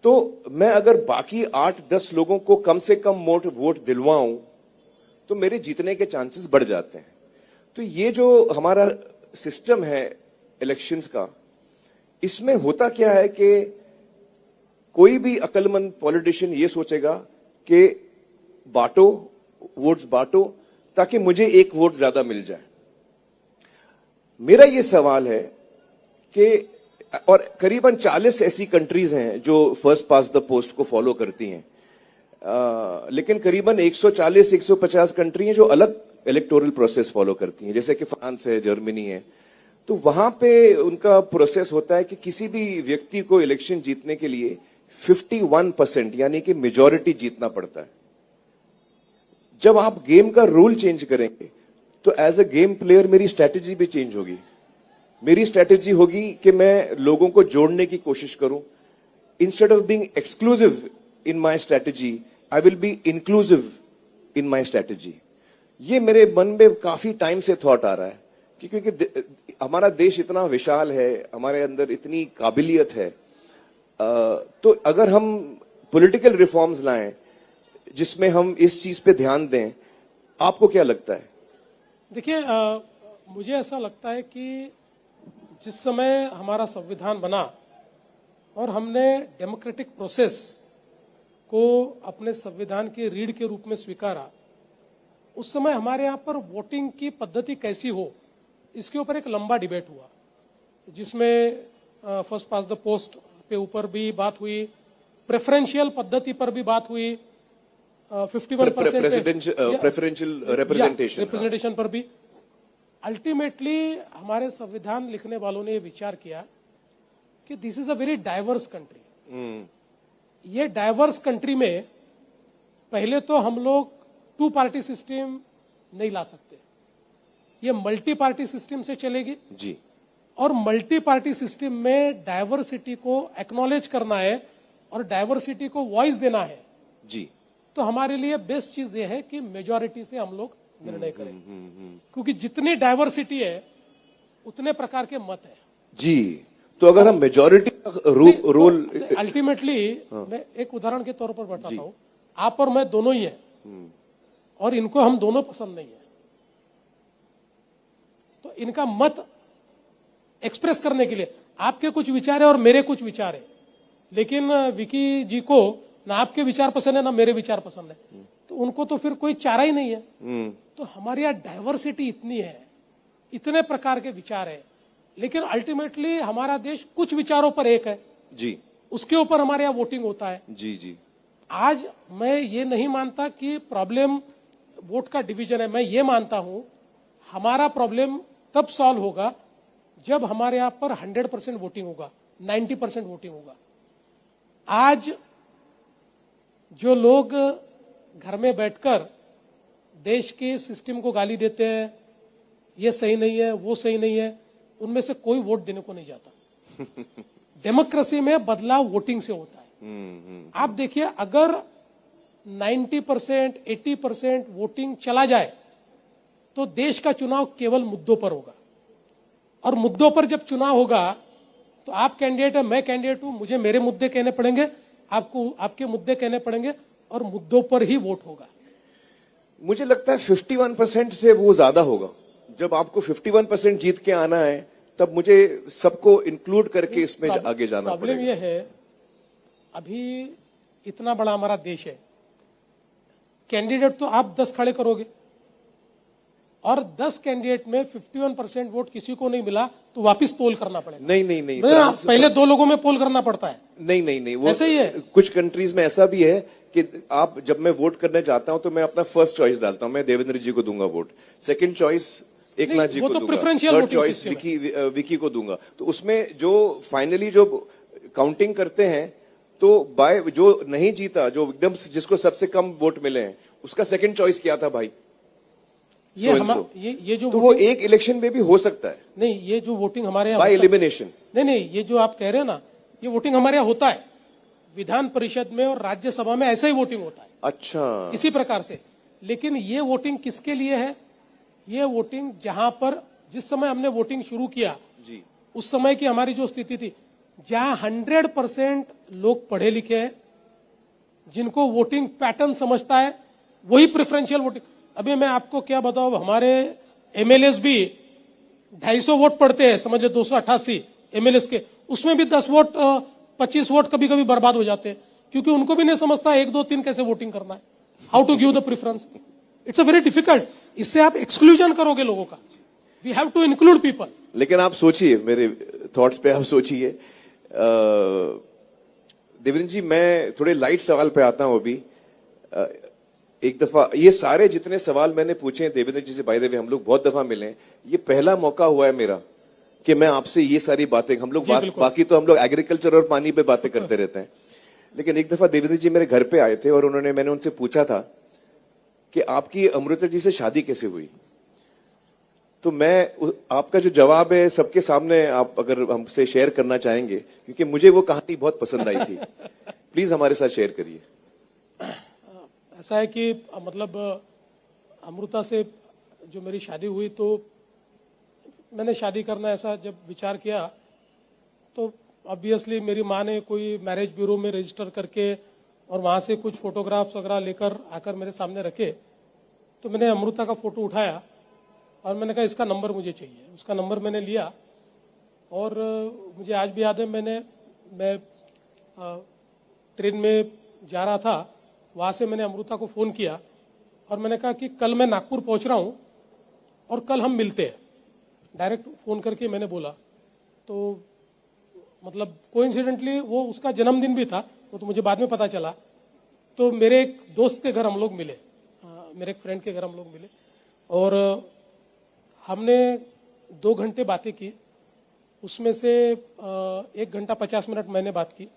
तो मैं अगर बाकी 8-10 लोगों को कम से कम वोट दिलवाऊं तो मेरे जीतने के चांसेस बढ़ जाते हैं। तो ये जो हमारा सिस्टम है इलेक्शंस का, इसमें होता क्या है कि कोई भी अक्लमंद पॉलिटिशियन ये सोचेगा कि बांटो, वोट्स बांटो, ताकि मुझे एक वोट ज्यादा मिल जाए। मेरा ये सवाल है कि, और करीबन 40 ऐसी कंट्रीज हैं जो फर्स्ट पास द पोस्ट को फॉलो करती हैं, लेकिन करीबन 140-150 कंट्री हैं जो अलग इलेक्टोरल प्रोसेस फॉलो करती हैं, जैसे कि फ्रांस है, जर्मनी है। तो वहां पे उनका प्रोसेस होता है कि किसी भी व्यक्ति को इलेक्शन जीतने के लिए 51% यानी कि मेजॉरिटी जीतना पड़ता है। जब आप गेम का रूल चेंज करेंगे तो एज अ गेम प्लेयर मेरी स्ट्रैटेजी भी चेंज होगी। मेरी स्ट्रैटेजी होगी कि मैं लोगों को जोड़ने की कोशिश करूं। Instead of being exclusive in my strategy, I will be inclusive in my strategy. ये मेरे मन में काफी टाइम से थॉट आ रहा है क्योंकि हमारा देश इतना विशाल है, हमारे अंदर इतनी काबिलियत है। तो अगर हम पॉलिटिकल रिफॉर्म्स लाएं जिसमें हम इस चीज पे ध्यान दें, आपको क्या लगता है? देखिए, मुझे ऐसा लगता है कि जिस समय हमारा संविधान बना और हमने डेमोक्रेटिक प्रोसेस को अपने संविधान की रीढ़ के रूप में स्वीकारा, उस समय हमारे यहाँ पर वोटिंग की पद्धति कैसी हो, इसके ऊपर एक लंबा डिबेट हुआ, जिसमें फर्स्ट पास द पोस्ट पे ऊपर भी बात हुई, प्रेफरेंशियल पद्धति पर भी बात हुई, 51% प्रेफरेंशियल रिप्रेजेंटेशन पर भी। अल्टीमेटली हमारे संविधान लिखने वालों ने ये विचार किया कि this is a very diverse country. ये डाइवर्स कंट्री में पहले तो हम लोग 2 पार्टी सिस्टम नहीं ला सकते, ये मल्टी पार्टी सिस्टम से चलेगी जी। और मल्टी पार्टी सिस्टम में डाइवर्सिटी को एक्नॉलेज करना है और डाइवर्सिटी को वॉइस देना है जी। तो हमारे लिए बेस्ट चीज ये है कि मेजॉरिटी से हम लोग निर्णय करें, क्योंकि जितनी डाइवर्सिटी है उतने प्रकार के मत है जी। तो अगर हम मेजॉरिटी का रोल अल्टीमेटली मैं एक उदाहरण के तौर पर बताता हूं, आप और मैं दोनों ही हैं और इनको हम दोनों पसंद नहीं है, तो इनका मत एक्सप्रेस करने के लिए आपके कुछ विचार है और मेरे कुछ विचार है, लेकिन विकी जी को ना आपके विचार पसंद है ना मेरे विचार पसंद है, तो उनको तो फिर कोई चारा ही नहीं है। तो हमारे यहाँ डाइवर्सिटी इतनी है, इतने प्रकार के विचार है, लेकिन अल्टीमेटली हमारा देश कुछ विचारों पर एक है जी, उसके ऊपर हमारे यहाँ वोटिंग होता है जी जी। आज मैं ये नहीं मानता कि प्रॉब्लम वोट का डिवीजन है, मैं ये मानता हूं हमारा प्रॉब्लम तब सॉल्व होगा जब हमारे यहाँ पर 100% वोटिंग होगा, 90% वोटिंग होगा। आज जो लोग घर में बैठकर देश के सिस्टम को गाली देते हैं, ये सही नहीं है वो सही नहीं है, उनमें से कोई वोट देने को नहीं जाता। डेमोक्रेसी में बदलाव वोटिंग से होता है। आप देखिए अगर 90% 80% वोटिंग चला जाए तो देश का चुनाव केवल मुद्दों पर होगा, और मुद्दों पर जब चुनाव होगा तो आप कैंडिडेट है मैं कैंडिडेट हूं, मुझे मेरे मुद्दे कहने पड़ेंगे, आपको आपके मुद्दे कहने पड़ेंगे, और मुद्दों पर ही वोट होगा। मुझे लगता है 51% से वो ज्यादा होगा। जब आपको 51% जीत के आना है तब मुझे सबको इंक्लूड करके इसमें आगे जाना प्रॉब्लम पड़ेगा। ये है, अभी इतना बड़ा हमारा देश है, कैंडिडेट तो आप 10 खड़े करोगे और 10 कैंडिडेट में 51% वोट किसी को नहीं मिला तो वापस पोल करना पड़ेगा। नहीं पहले 2 लोगों में पोल करना पड़ता है। नहीं वो ऐसे ही है। कुछ कंट्रीज में ऐसा भी है कि आप जब मैं वोट करने जाता हूं तो मैं अपना फर्स्ट चॉइस डालता हूं, मैं देवेंद्र जी को दूंगा वोट, सेकंड चॉइस एकनाथ जी को वो तो दूंगा, preferential third voting choice system है। विकी को दूंगा। तो उसमें जो फाइनली जो काउंटिंग करते हैं तो बाय जो नहीं जीता, जो एकदम जिसको सबसे कम वोट मिले हैं, उसका सेकंड चॉइस क्या था भाई, ये जो तो वो एक इलेक्शन में भी हो सकता है। नहीं, ये जो वोटिंग हमारे यहाँ बाय एलिमिनेशन, नहीं, ये जो आप कह रहे हैं ना, ये वोटिंग हमारे यहाँ होता है, विधान परिषद में और राज्यसभा में ऐसे ही वोटिंग होता है। अच्छा, इसी प्रकार से। लेकिन ये वोटिंग किसके लिए है? ये वोटिंग जहां पर जिस समय हमने वोटिंग शुरू किया जी, उस समय की हमारी जो स्थिति थी, जहां 100% लोग पढ़े लिखे हैं, जिनको वोटिंग पैटर्न समझता है, वही प्रेफरेंशियल वोटिंग। अभी मैं आपको क्या बताऊं, हमारे एमएलएस भी 250 वोट पड़ते हैं, समझ लो 288 एमएलएस के, उसमें भी 10 वोट 25 वोट कभी कभी बर्बाद हो जाते हैं, क्योंकि उनको भी नहीं समझता 1 2 3 कैसे वोटिंग करना है, how to give the preference. It's a very difficult. इससे आप एक्सक्लूजन करोगे लोगों का। We have to include people. लेकिन आप सोचिए, मेरे थॉट्स पे आप सोचिए। देवेंद्र जी, मैं थोड़े लाइट सवाल पे आता हूं अभी। एक दफा ये सारे जितने सवाल मैंने पूछे हैं देवेंद्र जी से, बाय द वे हम लोग बहुत दफा मिले हैं, ये पहला मौका हुआ है मेरा कि मैं आपसे ये सारी बातें, हम लोग बाकी तो हम लोग एग्रीकल्चर और पानी पे बातें करते रहते हैं, लेकिन एक दफा देवेंद्र जी मेरे घर पे आए थे और मैंने उनसे पूछा था कि आपकी अमृता जी से शादी कैसे हुई। तो मैं आपका जो जवाब है सबके सामने आप अगर हमसे शेयर करना चाहेंगे, क्योंकि मुझे वो कहानी बहुत पसंद आई थी, प्लीज हमारे साथ शेयर करिए। ऐसा है कि मतलब अमृता से जो मेरी शादी हुई, तो मैंने शादी करना ऐसा जब विचार किया तो ऑब्वियसली मेरी माँ ने कोई मैरिज ब्यूरो में रजिस्टर करके और वहां से कुछ फोटोग्राफ्स वगैरह लेकर आकर मेरे सामने रखे। तो मैंने अमृता का फोटो उठाया और मैंने कहा इसका नंबर मुझे चाहिए। उसका नंबर मैंने लिया और मुझे आज भी याद है, मैं ट्रेन में जा रहा था, वहां से मैंने अमृता को फोन किया और मैंने कहा कि कल मैं नागपुर पहुंच रहा हूं और कल हम मिलते हैं। डायरेक्ट फोन करके मैंने बोला, तो मतलब कोइंसिडेंटली वो उसका जन्मदिन भी था, वो तो मुझे बाद में पता चला। तो मेरे एक दोस्त के घर हम लोग मिले, मेरे एक फ्रेंड के घर हम लोग मिले और हमने 2 घंटे बातें की। उसमें से 1 घंटा 50 मिनट मैंने बात की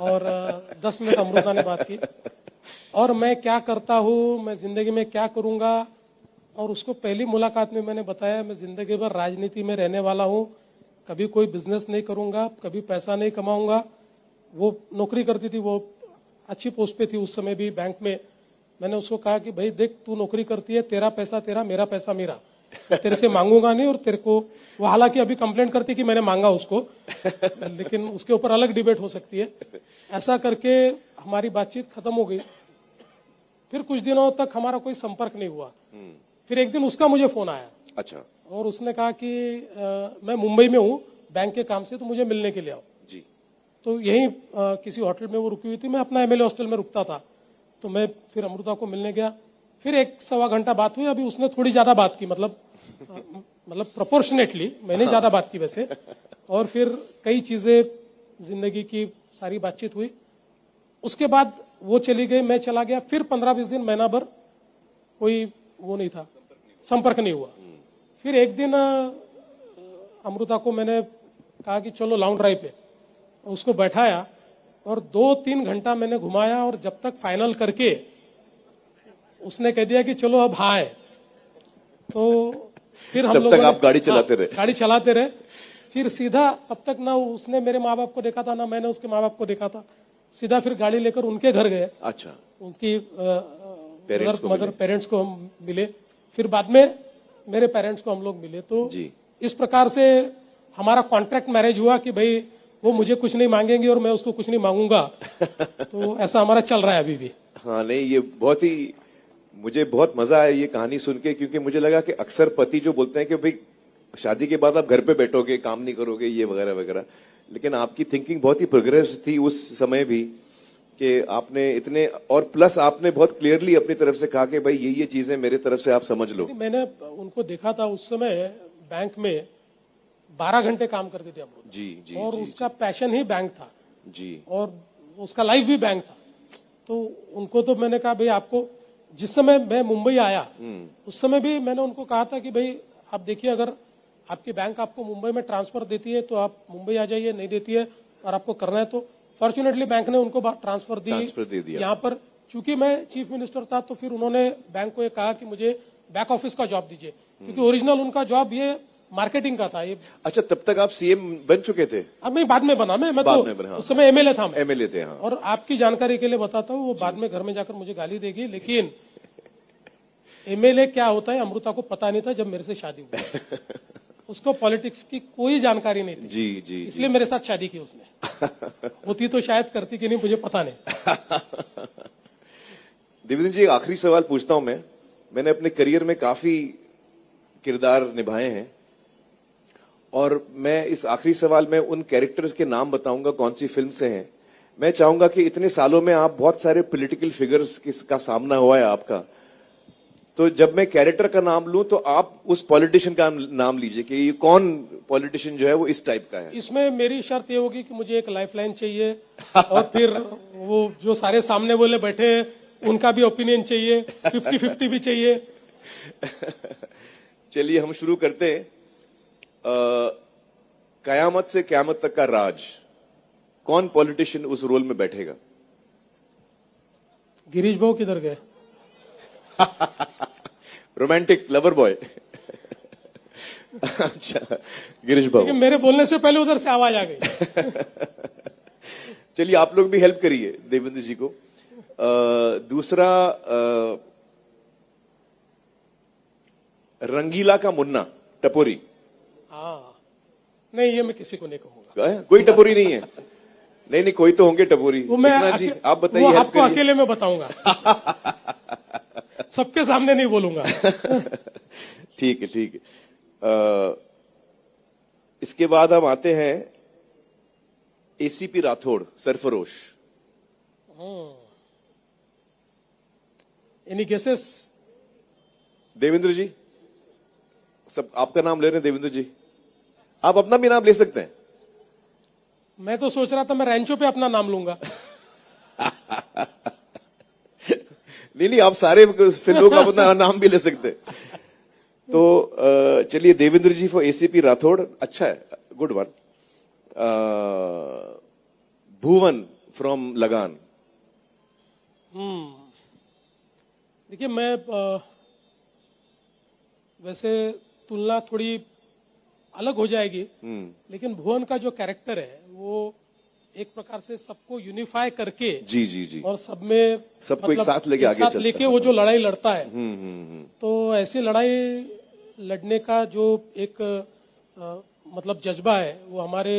और 10 मिनट अमृता ने बात की और मैं क्या करता हूँ, मैं जिंदगी में क्या करूंगा। और उसको पहली मुलाकात में मैंने बताया मैं जिंदगी भर राजनीति में रहने वाला हूँ, कभी कोई बिजनेस नहीं करूंगा, कभी पैसा नहीं कमाऊंगा। वो नौकरी करती थी, वो अच्छी पोस्ट पे थी उस समय भी बैंक में। मैंने उसको कहा कि भाई देख, तू नौकरी करती है, तेरा पैसा तेरा, मेरा पैसा मेरा, तेरे से मांगूंगा नहीं। और तेरे को वो हालांकि अभी कंप्लेंट करती कि मैंने मांगा उसको, लेकिन उसके ऊपर अलग डिबेट हो सकती है। ऐसा करके हमारी बातचीत खत्म हो गई। फिर कुछ दिनों तक हमारा कोई संपर्क नहीं हुआ। फिर एक दिन उसका मुझे फोन आया। अच्छा। और उसने कहा कि मैं मुंबई में हूँ बैंक के काम से, तो मुझे मिलने के लिए आओ जी। तो यहीं किसी होटल में वो रुकी हुई थी, मैं अपना एमएलए हॉस्टल में रुकता था। तो मैं फिर अमृता को मिलने गया। फिर 1-1.25 घंटा बात हुई। अभी उसने थोड़ी ज्यादा बात की, मतलब प्रोपोर्शनेटली मैंने ज्यादा बात की वैसे। और फिर कई चीजें जिंदगी की सारी बातचीत हुई। उसके बाद वो चली गई, मैं चला गया। फिर 15-20 दिन, महीना भर कोई वो नहीं था, संपर्क नहीं हुआ। फिर एक दिन अमृता को मैंने कहा कि चलो लॉन्ग ड्राइव पे, उसको बैठाया और 2-3 घंटा मैंने घुमाया। और जब तक फाइनल करके उसने कह दिया कि चलो अब हाँ है, तो फिर हम लोग आप गाड़ी चलाते रहे? गाड़ी चलाते रहे। फिर सीधा, तब तक ना उसने मेरे माँ बाप को देखा था, ना मैंने उसके माँ बाप को देखा था। सीधा फिर गाड़ी लेकर उनके घर गए। अच्छा। उनकी मदर पेरेंट्स को हम मिले। फिर बाद में मेरे पेरेंट्स को हम लोग मिले। तो जी। इस प्रकार से हमारा कॉन्ट्रैक्ट मैरिज हुआ कि भाई वो मुझे कुछ नहीं मांगेंगे और मैं उसको कुछ नहीं मांगूंगा। तो ऐसा हमारा चल रहा है अभी भी। हाँ, नहीं, ये बहुत ही, मुझे बहुत मजा आया ये कहानी सुन के, क्योंकि मुझे लगा कि अक्सर पति जो बोलते हैं कि भाई शादी के बाद आप घर पे बैठोगे, काम नहीं करोगे, ये वगैरह वगैरह, लेकिन आपकी थिंकिंग बहुत ही प्रोग्रेस थी उस समय भी कि आपने इतने, और प्लस आपने बहुत क्लियरली अपनी तरफ से कहा कि भाई ये चीजें मेरे तरफ से आप समझ लो। मैंने उनको देखा था उस समय बैंक में 12 घंटे काम करते थे हम लोग। जी। और जी, उसका पैशन ही बैंक था जी। और उसका लाइफ भी बैंक था। तो उनको तो मैंने कहा भाई, आपको जिस समय मैं मुंबई आया उस समय भी मैंने उनको कहा था कि भाई आप देखिए, अगर आपकी बैंक आपको मुंबई में ट्रांसफर देती है तो आप मुंबई आ जाइए, नहीं देती है और आपको करना है तो। फॉर्चुनेटली बैंक ने उनको ट्रांसफर दे दिया यहाँ पर। चूंकि मैं चीफ मिनिस्टर था तो फिर उन्होंने बैंक को ये कहा कि मुझे बैक ऑफिस का जॉब दीजिए, क्योंकि ओरिजिनल उनका जॉब ये मार्केटिंग का था ये। अच्छा, तब तक आप सीएम बन चुके थे? अब मैं बाद में बना, मैं बाद तो में बना, हाँ। उस समय एमएलए था। एमएलए थे, हाँ। और आपकी जानकारी के लिए बताता हूँ, वो बाद में घर में जाकर मुझे गाली देगी, लेकिन एमएलए क्या होता है अमृता को पता नहीं था जब मेरे से शादी हुई। उसको पॉलिटिक्स की कोई जानकारी नहीं थी। जी। इसलिए मेरे साथ शादी की उसने। होती तो शायद करती कि नहीं, मुझे पता नहीं। देवेंद्र जी, एक आखिरी सवाल पूछता हूं मैं। मैंने अपने करियर में काफी किरदार निभाए हैं और मैं इस आखिरी सवाल में उन कैरेक्टर्स के नाम बताऊंगा कौन सी फिल्म से हैं। मैं चाहूंगा कि इतने सालों में आप बहुत सारे पॉलिटिकल फिगर्स का सामना हुआ है आपका, तो जब मैं कैरेक्टर का नाम लूं तो आप उस पॉलिटिशियन का नाम लीजिए कि ये कौन पॉलिटिशियन जो है वो इस टाइप का है। इसमें मेरी शर्त ये होगी कि मुझे एक लाइफलाइन चाहिए और फिर वो जो सारे सामने बोले बैठे उनका भी ओपिनियन चाहिए, 50-50 भी चाहिए। चलिए हम शुरू करते हैं। कयामत से क्यामत तक का राज, कौन पॉलिटिशियन उस रोल में बैठेगा? गिरीश भाऊ किधर गए? Romantic lover boy. अच्छा, गिरीश भाऊ। लेकिन मेरे बोलने से पहले उधर से आवाज आ गई। चलिए आप लोग भी हेल्प करिए देवेंद्र जी को। दूसरा, रंगीला का मुन्ना, टपोरी। हाँ, नहीं ये मैं किसी को नहीं कहूंगा। कोई टपोरी नहीं है? नहीं, कोई तो होंगे टपोरी। वो मैं जी आप बताइए। वो आपको अकेले में बताऊंगा। सबके सामने नहीं बोलूंगा। ठीक है। इसके बाद हम आते हैं ACP Rathore Sarfarosh. Any guesses? Devendra ji, सब आपका नाम ले रहे हैं देवेंद्र जी, आप अपना भी नाम ले सकते हैं। मैं तो सोच रहा था मैं रैंचो पे अपना नाम लूंगा। नहीं, आप सारे फिर लोग अपना नाम भी ले सकते हैं। तो चलिए, देवेंद्र जी फॉर एसीपी राठौड़, अच्छा है, गुड वन। भुवन फ्रॉम लगान। देखिए, मैं वैसे तुलना थोड़ी अलग हो जाएगी, लेकिन भुवन का जो कैरेक्टर है वो एक प्रकार से सबको यूनिफाई करके जी जी जी, और सब में सबको एक साथ लेके आगे चलता लेके वो जो लड़ाई लड़ता है, हम्म। तो ऐसी लड़ाई लड़ने का जो एक मतलब जज्बा है वो हमारे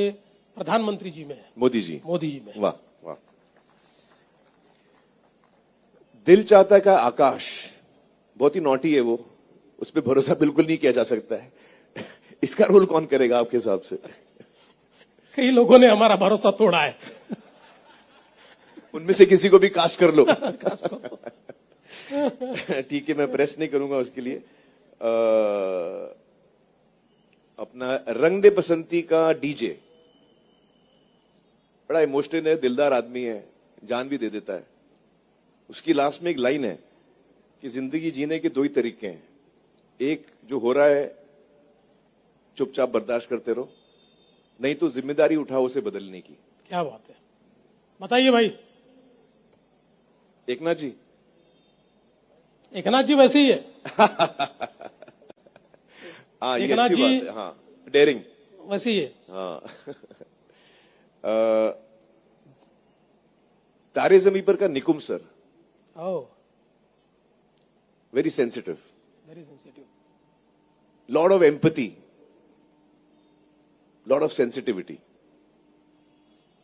प्रधानमंत्री जी में है, मोदी जी में। वाह वाह। दिल चाहता का आकाश बहुत ही नॉटी है वो, उस पर भरोसा बिल्कुल नहीं किया जा सकता है। इसका रोल कौन करेगा आपके हिसाब से? कई लोगों ने हमारा भरोसा तोड़ा है। उनमें से किसी को भी कास्ट कर लो। ठीक है, मैं प्रेस नहीं करूंगा उसके लिए। अपना रंग दे बसंती का डीजे बड़ा इमोशनल है, दिलदार आदमी है, जान भी दे देता है। उसकी लास्ट में एक लाइन है कि जिंदगी जीने के दो ही तरीके हैं, एक जो हो रहा है चुपचाप बर्दाश्त करते रहो, नहीं तो जिम्मेदारी उठाओ उसे बदलने की। क्या बात है, बताइए भाई। एकनाथ जी, एकनाथ जी वैसे ही है। हाँ, ये एकनाथ अच्छी जी बात है, हाँ, डेयरिंग वैसे ही है। हाँ। तारे जमी पर का Nikum sir, oh, very sensitive, very sensitive. Lot of empathy, lot of sensitivity.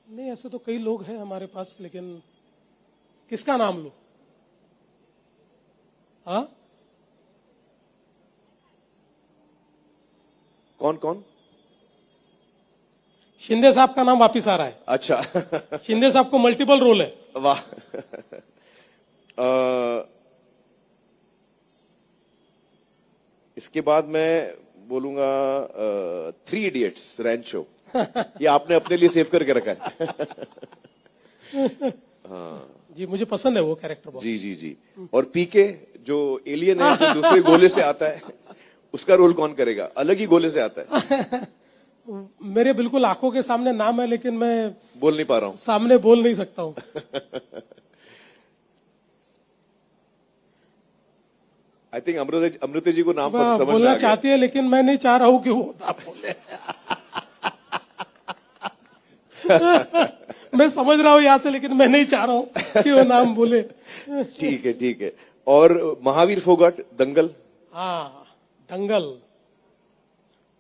नहीं, ऐसे तो कई लोग हैं हमारे पास, लेकिन किसका नाम लूं? हाँ, कौन कौन? शिंदे साहब का नाम वापिस आ रहा है। अच्छा। शिंदे साहब को मल्टीपल रोल है। वाह। इसके बाद मैं बोलूंगा 3 इडियट्स रैंचो। ये आपने अपने लिए सेव करके रखा है। हाँ जी, मुझे पसंद है वो कैरेक्टर बहुत। जी जी जी। और पीके जो एलियन है, जो दूसरे गोले से आता है, उसका रोल कौन करेगा? अलग ही गोले से आता है। मेरे बिल्कुल आंखों के सामने नाम है, लेकिन मैं बोल नहीं पा रहा हूं, सामने बोल नहीं सकता हूं। आई थिंक अमृता जी को नाम पर समझ में बोलना आ गया। चाहती है, लेकिन मैं नहीं चाह रहा हूं कि वो नाम बोले। मैं समझ रहा हूं यहां से, लेकिन मैं नहीं चाह रहा हूं कि वो नाम बोले। ठीक है ठीक है। और महावीर फोगाट, दंगल। हाँ, दंगल।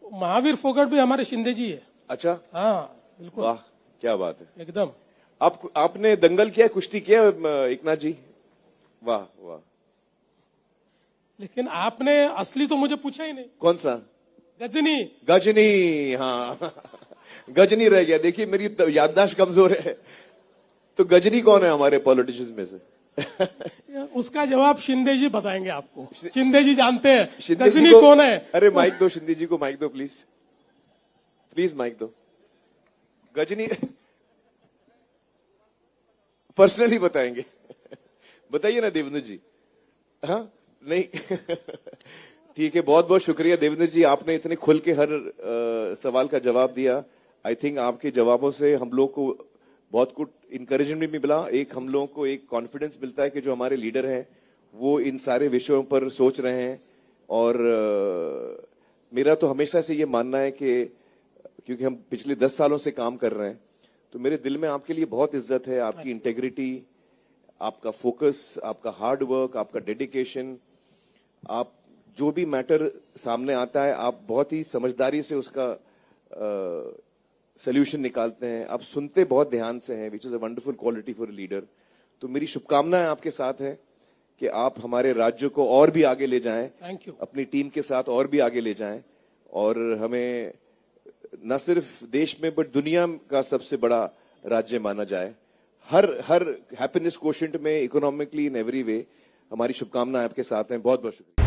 महावीर फोगाट भी हमारे शिंदे जी है। अच्छा, हाँ बिल्कुल, वाह क्या बात है। एकदम। आपने दंगल किया, कुश्ती किया एकनाथ जी? वाह वाह। लेकिन आपने असली तो मुझे पूछा ही नहीं। कौन सा? गजनी। गजनी, हाँ। गजनी रह गया। देखिए, मेरी याददाश्त कमजोर है, तो गजनी कौन है हमारे पॉलिटिशियंस में से? उसका जवाब शिंदे जी बताएंगे आपको। शिंदे जी जानते हैं शिंदे जी गजनी को, कौन है। अरे माइक दो, शिंदे जी को माइक दो प्लीज, प्लीज माइक दो। गजनी पर्सनली बताएंगे। बताइए ना देवेंद्र जी। हाँ नहीं। ठीक है, बहुत बहुत शुक्रिया देवेंद्र जी, आपने इतने खुल के हर सवाल का जवाब दिया। आई थिंक आपके जवाबों से हम लोग को बहुत कुछ इंकरेजमेंट भी मिला, एक हम लोगों को एक कॉन्फिडेंस मिलता है कि जो हमारे लीडर हैं वो इन सारे विषयों पर सोच रहे हैं। और मेरा तो हमेशा से ये मानना है कि क्योंकि हम पिछले 10 सालों से काम कर रहे हैं, तो मेरे दिल में आपके लिए बहुत इज्जत है। आपकी इंटेग्रिटी, आपका फोकस, आपका हार्ड वर्क, आपका डेडिकेशन, आप जो भी मैटर सामने आता है आप बहुत ही समझदारी से उसका सोल्यूशन निकालते हैं। आप सुनते बहुत ध्यान से हैं, विच is a wonderful quality for a leader. तो मेरी शुभकामनाएं आपके साथ है कि आप हमारे राज्य को और भी आगे ले जाएं, थैंक यू। अपनी टीम के साथ और भी आगे ले जाएं, और हमें न सिर्फ देश में बट दुनिया का सबसे बड़ा राज्य माना जाए। हर हैप्पीनेस कोशेंट में इकोनॉमिकली इन एवरी वे हमारी शुभकामनाएं आपके साथ हैं। बहुत बहुत शुक्रिया।